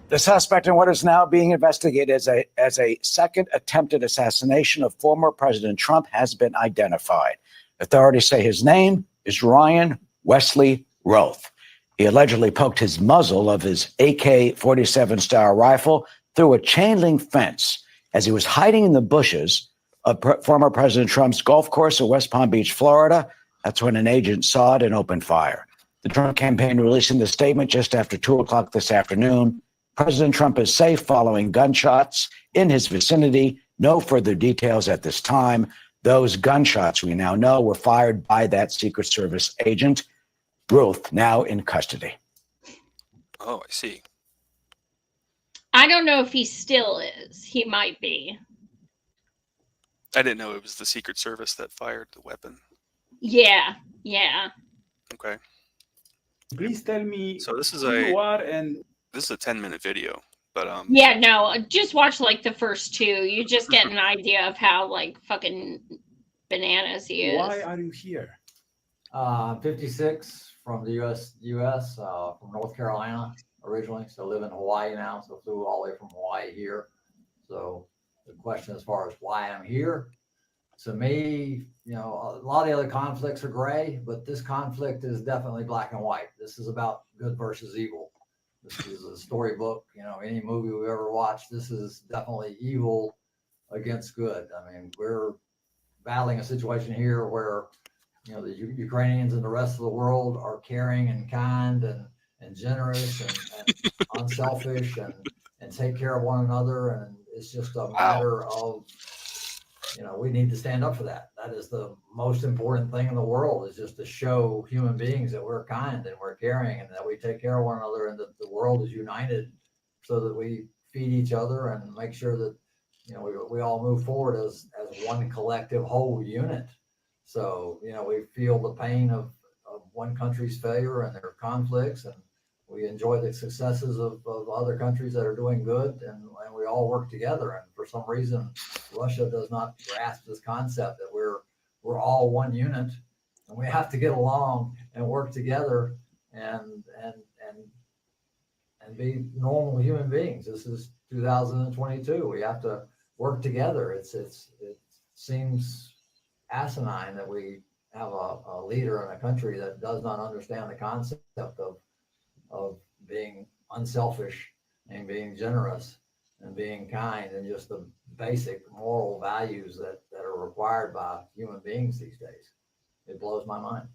The suspect in what is now being investigated as a second attempted assassination of former President Trump has been identified. Authorities say his name is Ryan Wesley Routh. He allegedly poked his muzzle of his AK-47 style rifle through a chain link fence as he was hiding in the bushes of former President Trump's golf course in West Palm Beach, Florida. That's when an agent saw it and opened fire. The Trump campaign releasing the statement just after 2 o'clock this afternoon. President Trump is safe following gunshots in his vicinity. No further details at this time. Those gunshots, we now know, were fired by that Secret Service agent. Routh now in custody. Oh, I see. I don't know if he still is. He might be. I didn't know it was the Secret Service that fired the weapon. Yeah, yeah. Okay. Please tell me So this is who a you are and this is a 10-minute video, but Yeah, no, just watch like the first two. You just get an idea of how like fucking bananas he is. why are you here? 56 from the U.S. From North Carolina originally. So live in Hawaii now. So flew all the way from Hawaii here. So the question as far as why I'm here, to me, you know, a lot of the other conflicts are gray, but this conflict is definitely black and white. This is about good versus evil. This is a storybook, you know, any movie we've ever watched, this is definitely evil against good. I mean, we're battling a situation here where, you know, the Ukrainians and the rest of the world are caring and kind and generous and unselfish and take care of one another. And it's just a matter of, you know, we need to stand up for that. That is the most important thing in the world, is just to show human beings that we're kind and we're caring and that we take care of one another and that the world is united so that we feed each other and make sure that, you know, we all move forward as one collective whole unit. So, you know, we feel the pain of one country's failure and their conflicts, and we enjoy the successes of other countries that are doing good, and we all work together. And for some reason, Russia does not grasp this concept that we're all one unit, and we have to get along and work together and be normal human beings. This is 2022. We have to work together. It seems asinine that we have a leader in a country that does not understand the concept of being unselfish and being generous and being kind and just the basic moral values that are required by human beings these days. It blows my mind.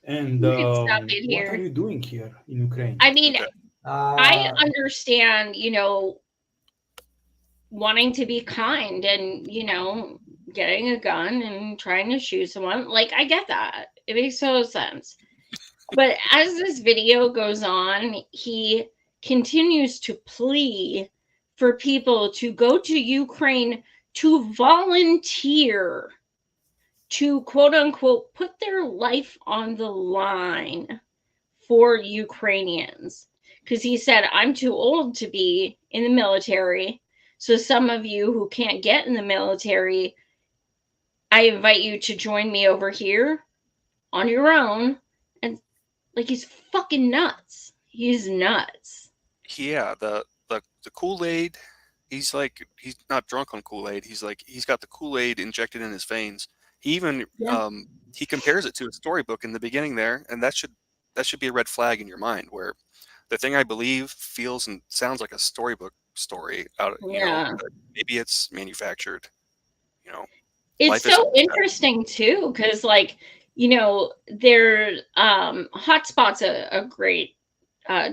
And You can stop it what here. are you doing here in Ukraine? I mean, I understand, you know, wanting to be kind and, you know, getting a gun and trying to shoot someone. Like, I get that. It makes total sense. But as this video goes on, he continues to plea for people to go to Ukraine to volunteer to, quote unquote, put their life on the line for Ukrainians. Because he said, I'm too old to be in the military. So some of you who can't get in the military, I invite you to join me over here on your own. And like, he's fucking nuts. He's nuts. Yeah, the Kool-Aid, he's not drunk on Kool-Aid. He's got the Kool-Aid injected in his veins. He even he compares it to a storybook in the beginning there, and that should be a red flag in your mind, where the thing I believe feels and sounds like a storybook story out, you know, maybe it's manufactured, you know. It's so interesting too, because like, you know, there Hotspot's a great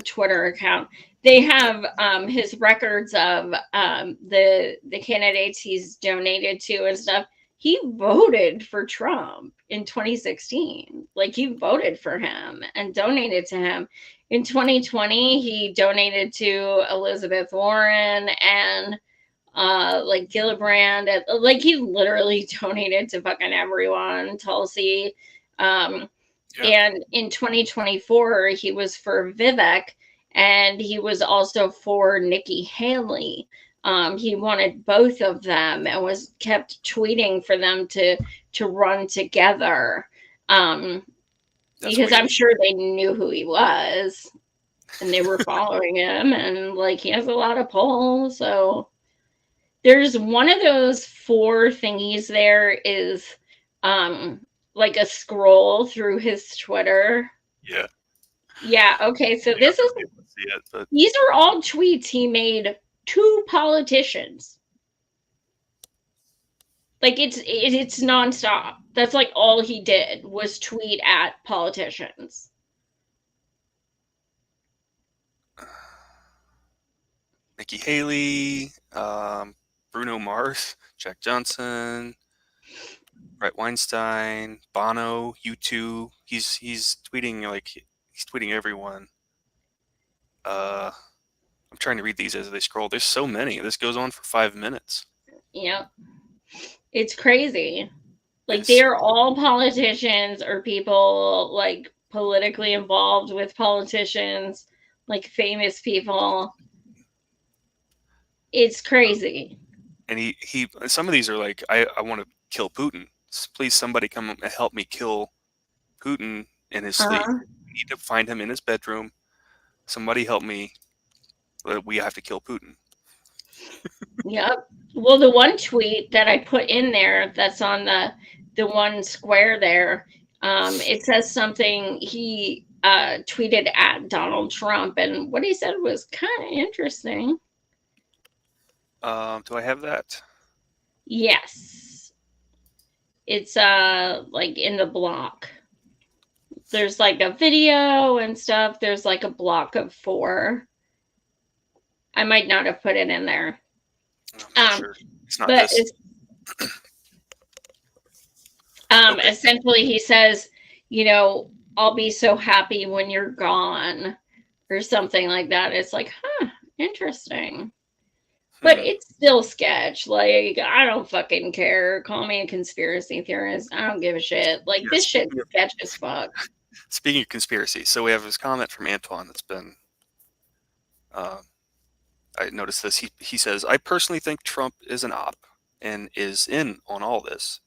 Twitter account. They have his records of the candidates he's donated to and stuff. He voted for Trump in 2016. Like, he voted for him and donated to him. In 2020, he donated to Elizabeth Warren and like Gillibrand, like he literally donated to fucking everyone, Tulsi. And in 2024, he was for Vivek, and he was also for Nikki Haley. He wanted both of them and was kept tweeting for them to run together. Because I'm sure they knew who he was and they were following him, and like he has a lot of polls. So there's one of those 4 thingies there is like a scroll through his Twitter. Yeah. Yeah, okay, so this is these are all tweets he made to politicians. Like it's nonstop. That's like all he did was tweet at politicians. Nikki Haley, Bruno Mars, Jack Johnson, Brett Weinstein, Bono, U2. He's tweeting he's tweeting everyone. I'm trying to read these as they scroll. There's so many. This goes on for 5 minutes. Yep. It's crazy. Like they're all politicians or people like politically involved with politicians, like famous people. It's crazy. And he some of these are like, I want to kill Putin. Please somebody come and help me kill Putin in his sleep. We need to find him in his bedroom. Somebody help me. We have to kill Putin. Yep. Well, the one tweet that I put in there that's on the one square there, it says something he tweeted at Donald Trump, and what he said was kind of interesting. Do I have that? Yes. It's like in the block. There's like a video and stuff. There's like a block of 4. I might not have put it in there. Sure. It's not but this. Essentially he says, you know, I'll be so happy when you're gone or something like that. It's like, interesting. But it's still sketch. Like, I don't fucking care. Call me a conspiracy theorist. I don't give a shit. Like, this shit's sketch as fuck. Speaking of conspiracy, so we have this comment from Antoine that's been, I noticed this. He says, I personally think Trump is an op and is in on all this,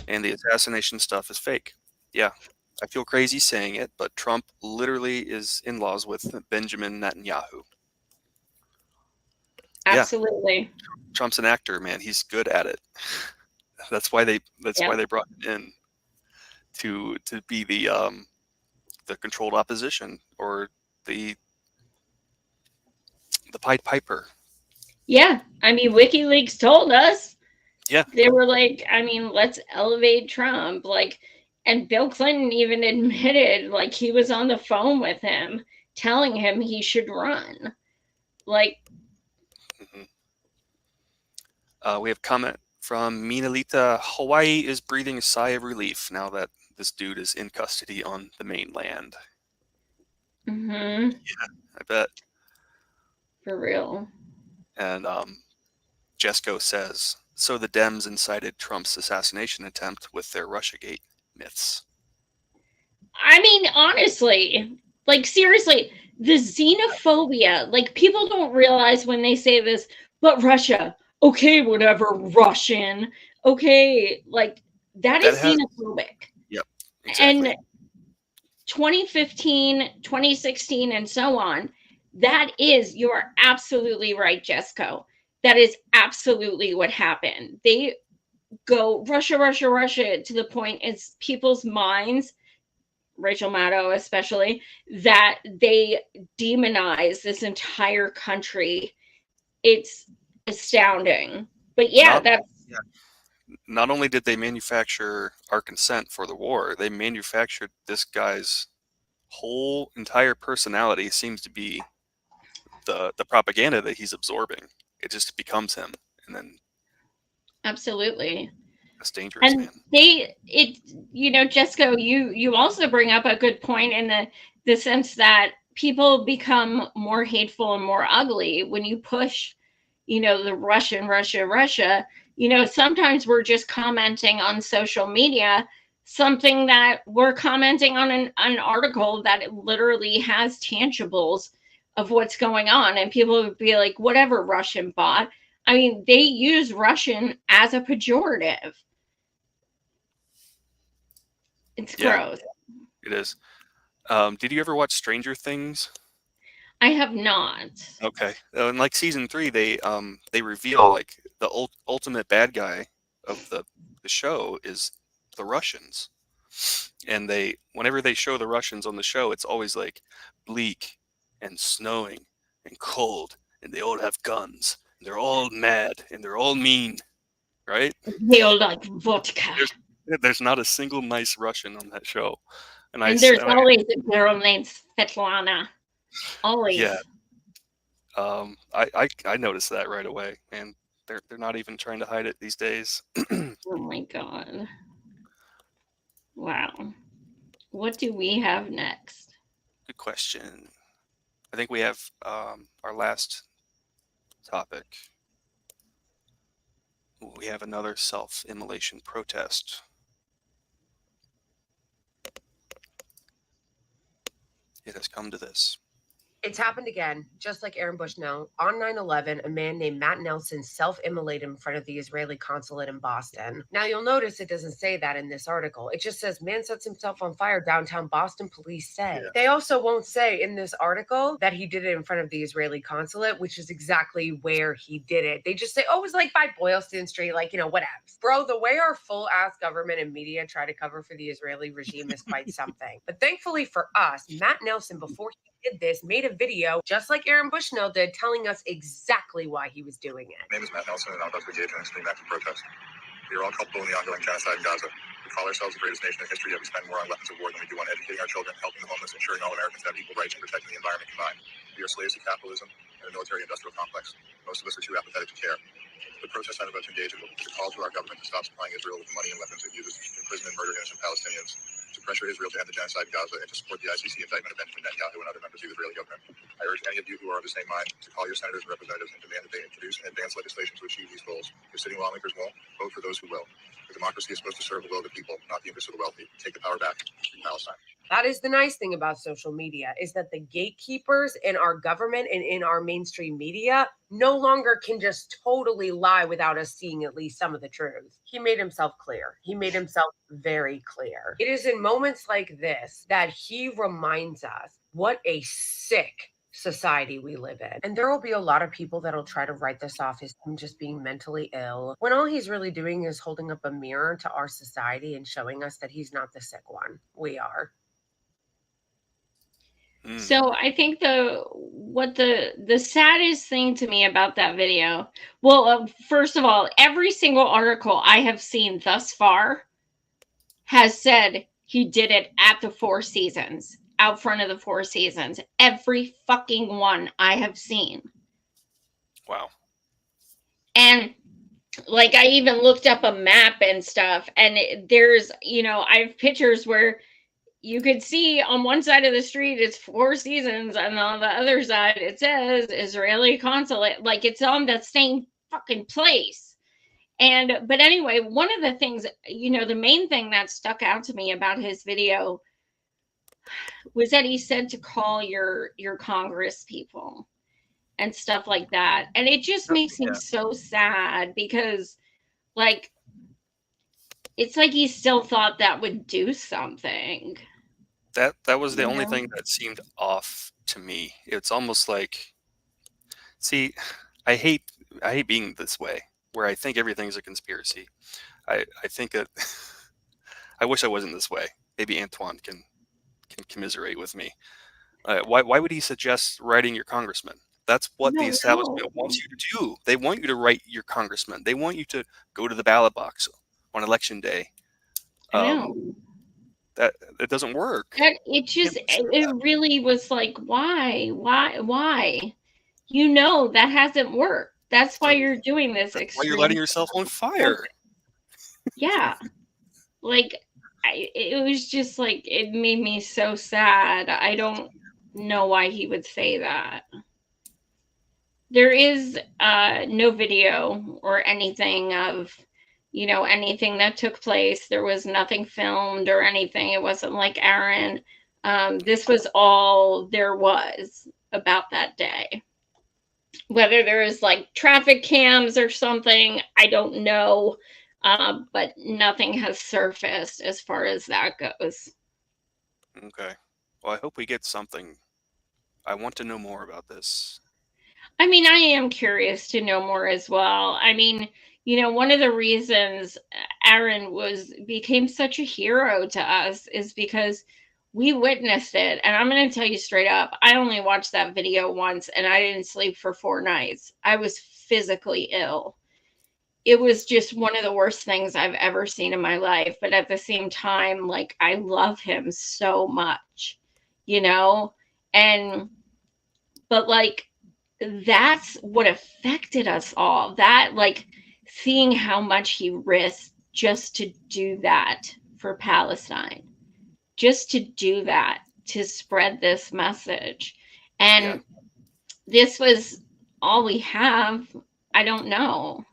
and the assassination stuff is fake. Yeah, I feel crazy saying it, but Trump literally is in laws with Benjamin Netanyahu. Absolutely. Yeah. Trump's an actor, man. He's good at it. That's why they brought him in to be the controlled opposition, or the Pied Piper. Yeah, I mean, WikiLeaks told us. Yeah, they were like, I mean, let's elevate Trump. Like, and Bill Clinton even admitted, like, he was on the phone with him, telling him he should run. Like. We have comment from Minalita. Hawaii is breathing a sigh of relief now that this dude is in custody on the mainland. Mm-hmm. Yeah, I bet. For real. And Jesco says, so the Dems incited Trump's assassination attempt with their Russiagate myths. I mean, honestly, like, seriously, the xenophobia, like, people don't realize when they say this, but Russia, okay, whatever, Russian, okay, like, that is xenophobic. Yep, exactly. And 2015, 2016, and so on, that is, you are absolutely right, Jesco. That is absolutely what happened. They go Russia, Russia, Russia to the point it's people's minds, Rachel Maddow especially, that they demonize this entire country. It's astounding. But yeah, not only did they manufacture our consent for the war, they manufactured this guy's whole entire personality seems to be the propaganda that he's absorbing. It just becomes him, and then absolutely, that's dangerous, and man. You know, Jesco, you also bring up a good point in the sense that people become more hateful and more ugly when you push the Russia, sometimes we're just commenting on social media, something that we're commenting on an article that it literally has tangibles of what's going on. And people would be like, whatever, Russian bot. I mean, they use Russian as a pejorative. It's gross. It is. Did you ever watch Stranger Things? I have not. Okay. In like season 3, they reveal like the ultimate bad guy of the show is the Russians, and whenever they show the Russians on the show, it's always like bleak and snowing and cold, and they all have guns, and they're all mad, and they're all mean, right? They all like vodka. There's not a single nice Russian on that show, And there's always a girl named Svetlana. Always. Yeah. I noticed that right away, and they're not even trying to hide it these days. Oh my god. Wow. What do we have next? Good question. I think we have our last topic. We have another self-immolation protest. It has come to this. It's happened again, just like Aaron Bushnell. On 9/11, a man named Matt Nelson self-immolated in front of the Israeli consulate in Boston. Now, you'll notice it doesn't say that in this article. It just says, man sets himself on fire, downtown Boston, police say. Yeah. They also won't say in this article that he did it in front of the Israeli consulate, which is exactly where he did it. They just say, oh, it was like by Boylston Street, like, whatever. Bro, the way our full-ass government and media try to cover for the Israeli regime is quite something. But thankfully for us, Matt Nelson, before he did this, made a video, just like Aaron Bushnell did, telling us exactly why he was doing it. My name is Matt Nelson, and I'm about to engage in an extreme act of protest. We are all culpable in the ongoing genocide in Gaza. We call ourselves the greatest nation in history, yet we spend more on weapons of war than we do on educating our children, helping the homeless, ensuring all Americans have equal rights, and protecting the environment combined. We are slaves to capitalism and the military-industrial complex. Most of us are too apathetic to care. The protest I'm about to engage in is a call to our government to stop supplying Israel with money and weapons it uses to imprison and murder innocent Palestinians, to pressure Israel to end the genocide in Gaza, and to support the ICC indictment of Benjamin Netanyahu and other members of the Israeli government. I urge any of you who are of the same mind to call your senators and representatives and demand that they introduce and advance legislation to achieve these goals. If sitting lawmakers won't, vote for those who will. The democracy is supposed to serve the will of the people, not the interests of the wealthy. Take the power back. Free Palestine. That is the nice thing about social media, is that the gatekeepers in our government and in our mainstream media no longer can just totally lie without us seeing at least some of the truth. He made himself clear. He made himself very clear. It is in moments like this that he reminds us what a sick society we live in. And there will be a lot of people that'll try to write this off as him just being mentally ill, when all he's really doing is holding up a mirror to our society and showing us that he's not the sick one. We are. So I think the saddest thing to me about that video, well, first of all, every single article I have seen thus far has said he did it at the Four Seasons, out front of the Four Seasons. Every fucking one I have seen. Wow. And like, I even looked up a map and stuff, and there's, I have pictures where you could see on one side of the street it's Four Seasons, and on the other side it says Israeli consulate. Like, it's on the same fucking place. But anyway, one of the things, the main thing that stuck out to me about his video was that he said to call your Congress people and stuff like that. And it just makes me so sad, because like, it's like he still thought that would do something. That was the only thing that seemed off to me. It's almost like, see, I hate being this way, where I think everything's a conspiracy. I think that I wish I wasn't this way. Maybe Antoine can commiserate with me. Why would he suggest writing your congressman? That's what the establishment wants you to do. They want you to write your congressman. They want you to go to the ballot box on election day. I know. That it doesn't work. It really was like, why? That hasn't worked. That's why you're doing this. Why you're letting yourself on fire. Yeah. Like, it was just like, it made me so sad. I don't know why he would say that. there is no video or anything of, you know, anything that took place. There was nothing filmed or anything. It wasn't like Aaron. This was all there was about that day. Whether there is like traffic cams or something, I don't know. But nothing has surfaced as far as that goes. Okay. Well, I hope we get something. I want to know more about this. I mean, I am curious to know more as well. I mean, you know, one of the reasons Aaron became such a hero to us is because we witnessed it. And I'm going to tell you straight up, I only watched that video once and I didn't sleep for 4 nights. I was physically ill. It was just one of the worst things I've ever seen in my life. But at the same time, like, I love him so much, you know? But like, that's what affected us all. That, like, seeing how much he risked just to do that for Palestine, just to do that, to spread this message. And this was all we have. I don't know.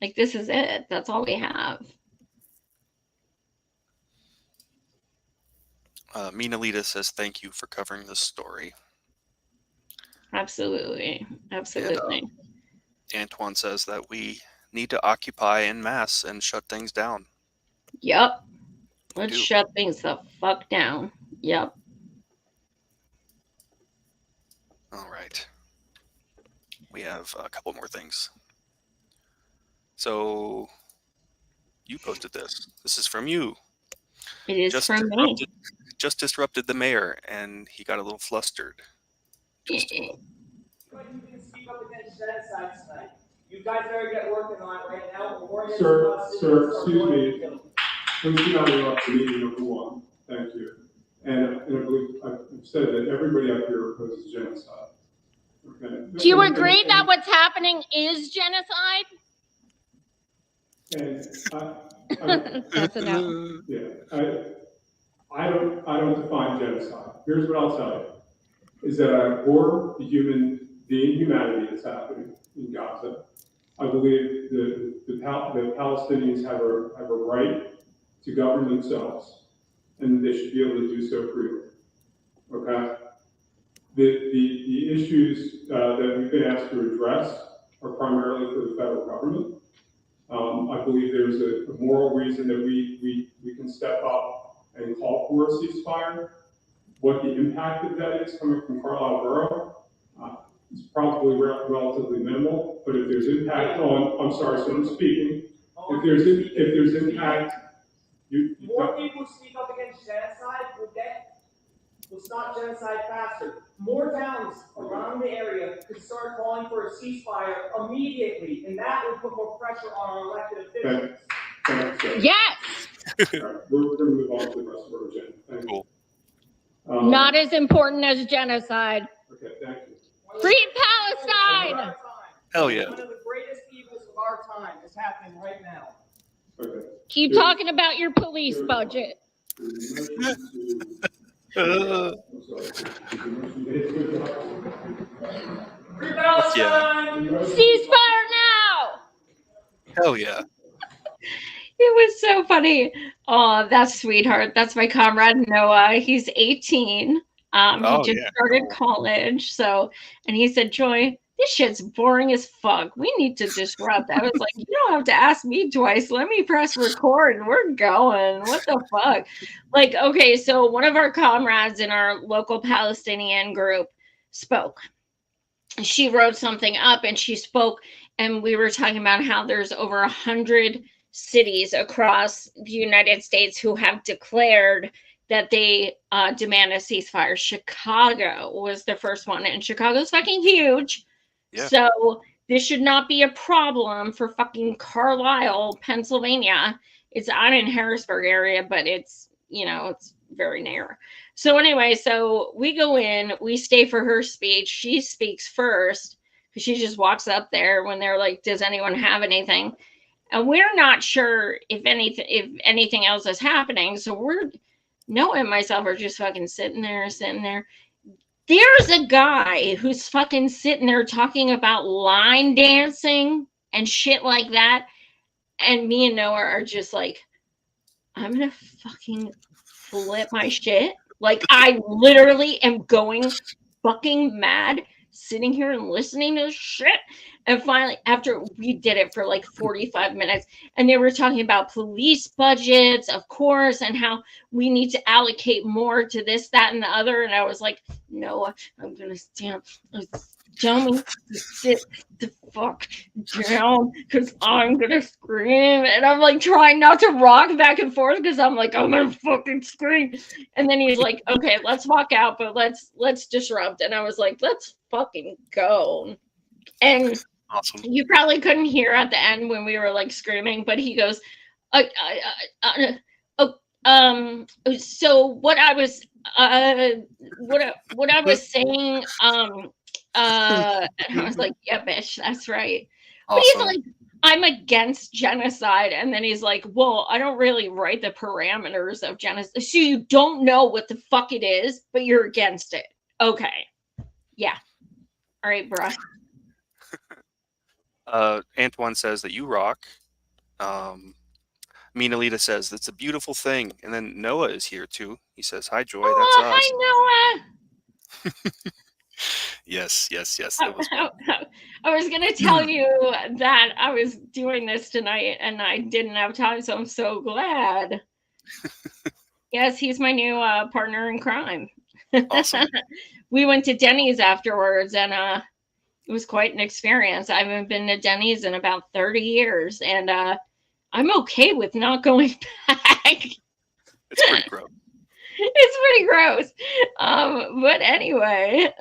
Like, this is it. That's all we have. Mina Lita says, thank you for covering this story. Absolutely. Absolutely. And Antoine says that we need to occupy en masse and shut things down. Yep. Let's shut things the fuck down. Yep. All right. We have a couple more things. So you posted this. This is from you. It is from me. Just disrupted the mayor, and he got a little flustered. You can speak up against genocide tonight. You guys better get working on it right now. Sir, excuse me. Please do not interrupt the meeting, number one. Thank you. And I believe I've said that everybody up here opposes genocide. Okay. Do you agree that what's happening is genocide? And That's a no. Yeah, I don't define genocide. Here's what I'll tell you: is that I abhor the inhumanity that's happening in Gaza. I believe the Palestinians have a right to govern themselves, and they should be able to do so freely. Okay. The issues that we've been asked to address are primarily for the federal government. I believe there's a moral reason that we can step up and call for a ceasefire. What the impact of that is coming from Carlisle Borough is probably relatively minimal. But if there's impact I'm sorry, so I'm speaking. If there's impact, more people speak up against genocide will stop genocide faster. More towns around the area could start calling for a ceasefire immediately, and that would put more pressure on our elected officials. Yes. Right, we're going to move on to the rest of our agenda. Thank you. Not as important as genocide. Okay, thank you. Free Palestine. Hell yeah. One of the greatest evils of our time is happening right now. Okay. Keep talking about your police budget. Ceasefire now! Hell yeah. It was so funny. Oh, that's sweetheart. That's my comrade Noah. He's 18. He just started college. So, and he said, Joy, this shit's boring as fuck. We need to disrupt. I was like, you don't have to ask me twice. Let me press record and we're going. What the fuck? Like, okay, so one of our comrades in our local Palestinian group spoke. She wrote something up and she spoke, and we were talking about how there's over 100 cities across the United States who have declared that they demand a ceasefire. Chicago was the first one, and Chicago's fucking huge. Yeah. So this should not be a problem for fucking Carlisle, Pennsylvania. It's out in Harrisburg area, but it's, you know, it's very near. So anyway, so we go in, we stay for her speech. She speaks first because she just walks up there when they're like, does anyone have anything? And we're not sure if anything else is happening. So Noah and myself are just fucking sitting there. there's a guy who's fucking sitting there talking about line dancing and shit like that. And me and Noah are just like, I'm gonna fucking flip my shit. Like, I literally am going fucking mad sitting here and listening to this shit. And finally, after we did it for like 45 minutes, and they were talking about police budgets, of course, and how we need to allocate more to this, that, and the other. And I was like, no, I'm gonna stand. Tell me to sit the fuck down because I'm gonna scream. And I'm like trying not to rock back and forth because I'm like, I'm gonna fucking scream. And then he's like, okay, let's walk out, but let's disrupt. And I was like, let's fucking go. And awesome. You probably couldn't hear at the end when we were like screaming, but he goes, so what I was what I was saying, and I was like, yeah, bitch, that's right. But he's Awesome. like, I'm against genocide. And then he's like, well, I don't really write the parameters of genocide. So you don't know what the fuck it is, but you're against it. Okay. Yeah. All right, bro. Antoine says that you rock. Minalita says that's a beautiful thing. And then Noah is here too. He says, hi, Joy. That's us. Hi, Noah. Yes. That was fun. I was going to tell you that I was doing this tonight and I didn't have time, so I'm so glad. Yes, he's my new partner in crime. Awesome. We went to Denny's afterwards, and it was quite an experience. I haven't been to Denny's in about 30 years, and I'm okay with not going back. It's pretty gross. It's pretty gross. But anyway,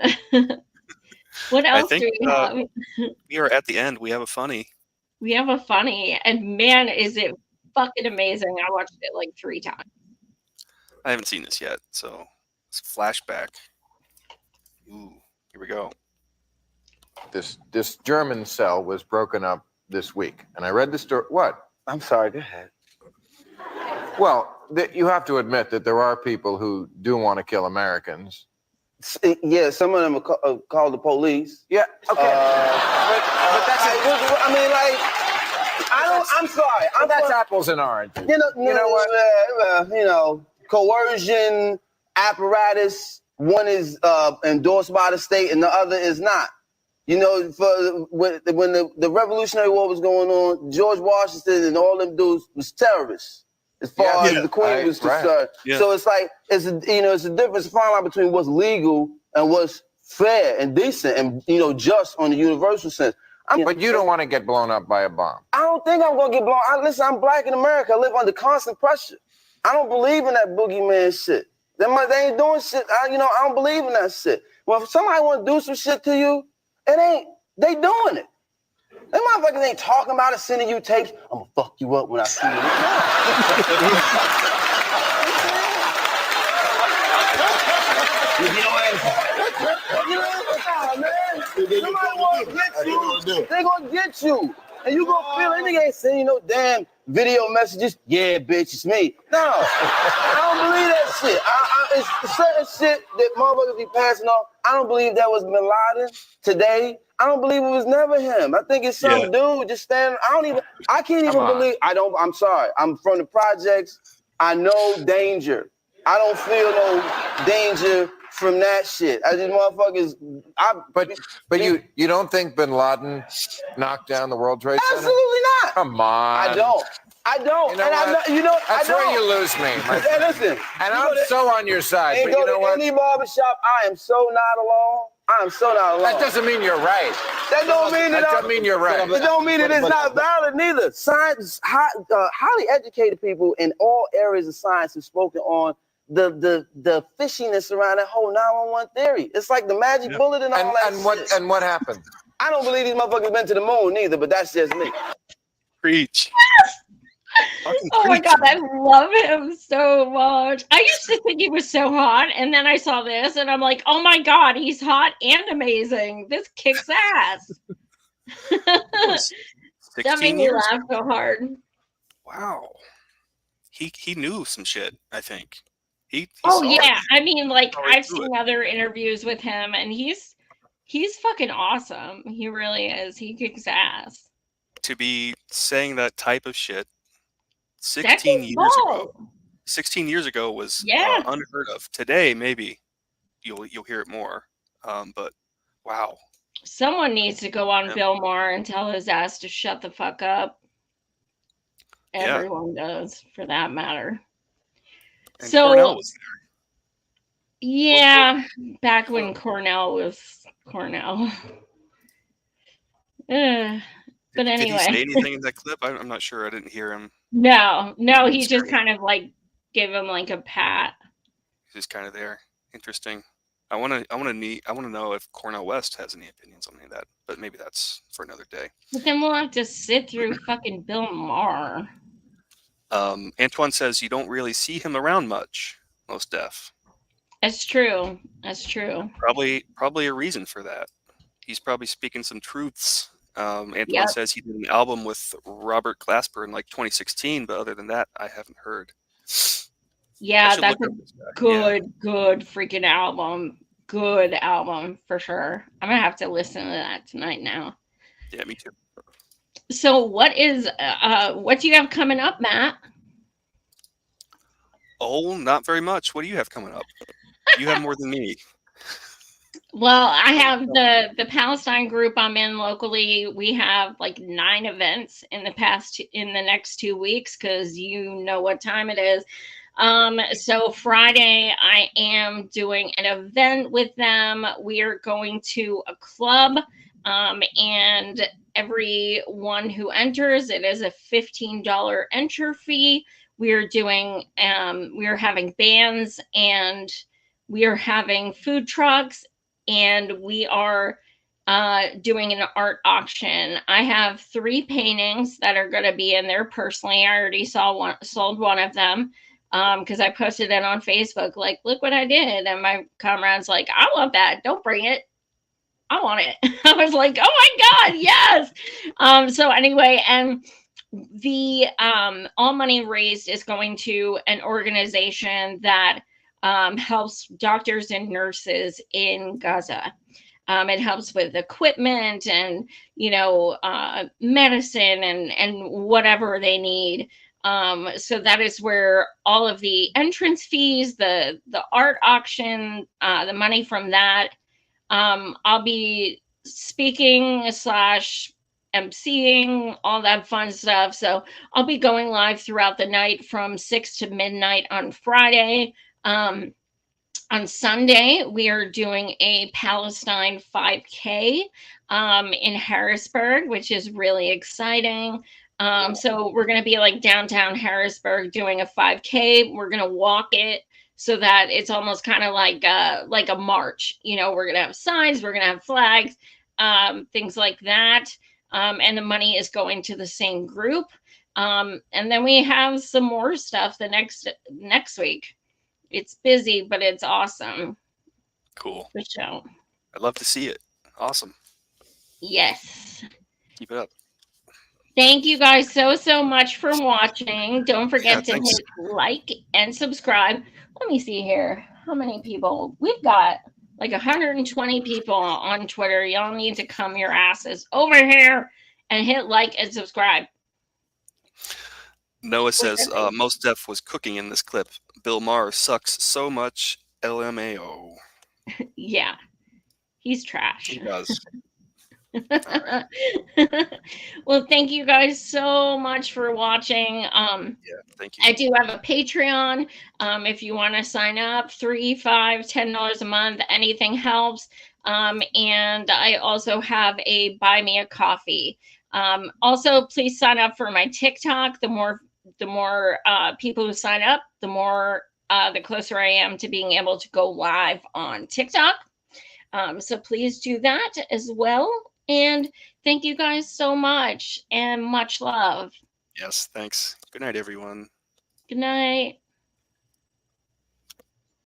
what else do we have? We are at the end. We have a funny. We have a funny, and man, is it fucking amazing. I watched it like 3 times. I haven't seen this yet, so it's flashback. Ooh, here we go. This German cell was broken up this week, and I read the story. What? I'm sorry. Go ahead. Well, you have to admit that there are people who do want to kill Americans. Yeah, some of them are called the police. Yeah, okay. But that's I mean, like, I'm sorry. That's apples and oranges. You know what? Coercion apparatus. One is endorsed by the state, and the other is not. You know, when the Revolutionary War was going on, George Washington and all them dudes was terrorists, as far as the Queen was concerned. Yeah. So it's like it's a difference, a fine line between what's legal and what's fair and decent and just on the universal sense. But you don't want to get blown up by a bomb. I don't think I'm gonna get blown. Listen, I'm black in America. I live under constant pressure. I don't believe in that boogeyman shit. They ain't doing shit. I don't believe in that shit. Well, if somebody want to do some shit to you, they doing it. Them motherfuckers ain't talking about it, sending you tapes. I'm gonna fuck you up when I see you. They gonna get you. And you gonna feel it. Nigga ain't sending no damn video messages. Yeah, bitch, it's me. No, I don't believe that shit. It's certain shit that motherfuckers be passing off. I don't believe that was Bin Laden today. I don't believe it was never him. I think it's some dude just standing. I can't even believe. I'm sorry. I'm from the projects. I know danger. I don't feel no danger from that shit. I just motherfuckers. But you don't think Bin Laden knocked down the World Trade Center? Absolutely not. Come on. I don't. That's where you lose me. Hey, listen. And I'm so on your side. But you know what? Any barbershop, I am so not alone. I'm so not alone. That doesn't mean you're right. That don't mean that doesn't mean you're right. It don't mean that it's not valid neither. Science, highly educated people in all areas of science have spoken on the fishiness around that whole 911 theory. It's like the magic bullet and all that shit. And what happened? I don't believe these motherfuckers been to the moon neither, but that's just me. Preach. Oh my god, I love him so much. I used to think he was so hot, and then I saw this, and I'm like, oh my god, he's hot and amazing. This kicks ass. That made me laugh so hard. Wow. He knew some shit, I think. He Oh saw yeah, it. I mean, like Saw right I've through seen other interviews with him, and he's fucking awesome. He really is. He kicks ass. To be saying that type of shit That's 16 his years ago. fault. 16 years ago was Yeah. unheard of. Today, maybe you'll hear it more. But wow. Someone needs to go on Yeah. Bill Maher and tell his ass to shut the fuck up. Yeah. Everyone does, for that matter. And So Cornell was yeah, back when Cornell was Cornell. But Did he anyway. say anything in that clip? I'm not sure. I didn't hear him. No, he He's just great. kind of like gave him like a pat. He's just kind of there. Interesting. I want to know if Cornell West has any opinions on any of that, but maybe that's for another day. But then we'll have to sit through fucking Bill Maher. Antoine says you don't really see him around much, most deaf. That's true. That's true. Probably a reason for that. He's probably speaking some truths. Antoine Yep. says he did an album with Robert Glasper in like 2016, but other than that, I haven't heard. I Yeah, should that's look a up this guy. good freaking album. Good album for sure. I'm gonna have to listen to that tonight now. Yeah, me too. So what do you have coming up, Matt? Oh, not very much. What do you have coming up? You have more than me. Well, I have the Palestine group I'm in locally. We have like 9 events in the next 2 weeks, because you know what time it is. So Friday I am doing an event with them. We are going to a club, and everyone who enters, it is a $15 entry fee. We are doing we are having bands, and we are having food trucks, and we are doing an art auction. I have 3 paintings that are going to be in there personally. I already sold one of them, because I posted it on Facebook, like, look what I did. And my comrade's like, I love that. Don't bring it. I want it. I was like, oh my God, yes. So anyway, and the all money raised is going to an organization that helps doctors and nurses in Gaza. It helps with equipment and, medicine and whatever they need. So that is where all of the entrance fees, the art auction, the money from that, I'll be speaking / emceeing, all that fun stuff. So I'll be going live throughout the night from 6 to midnight on Friday. On Sunday, we are doing a Palestine 5K in Harrisburg, which is really exciting. So we're going to be like downtown Harrisburg doing a 5K. We're going to walk it so that it's almost kind of like a march. We're going to have signs, we're going to have flags, things like that. And the money is going to the same group. And then we have some more stuff the next week. It's busy, but it's awesome. Cool. For sure. I'd love to see it. Awesome. Yes. Keep it up. Thank you guys so much for watching. Don't forget to thanks. hit like and subscribe. Let me see here. How many people? We've got like 120 people on Twitter. Y'all need to come your asses over here and hit like and subscribe. Noah says most Def was cooking in this clip. Bill Maher sucks so much. LMAO. Yeah, he's trash. He does. Well, thank you guys so much for watching. Yeah, thank you. I do have a Patreon. If you want to sign up, $3, $5, $10 a month, anything helps. And I also have a Buy Me a Coffee. Also, please sign up for my TikTok. The more people who sign up, the closer I am to being able to go live on TikTok. So please do that as well. And thank you guys so much, and much love. Yes, thanks. Good night, everyone. Good night.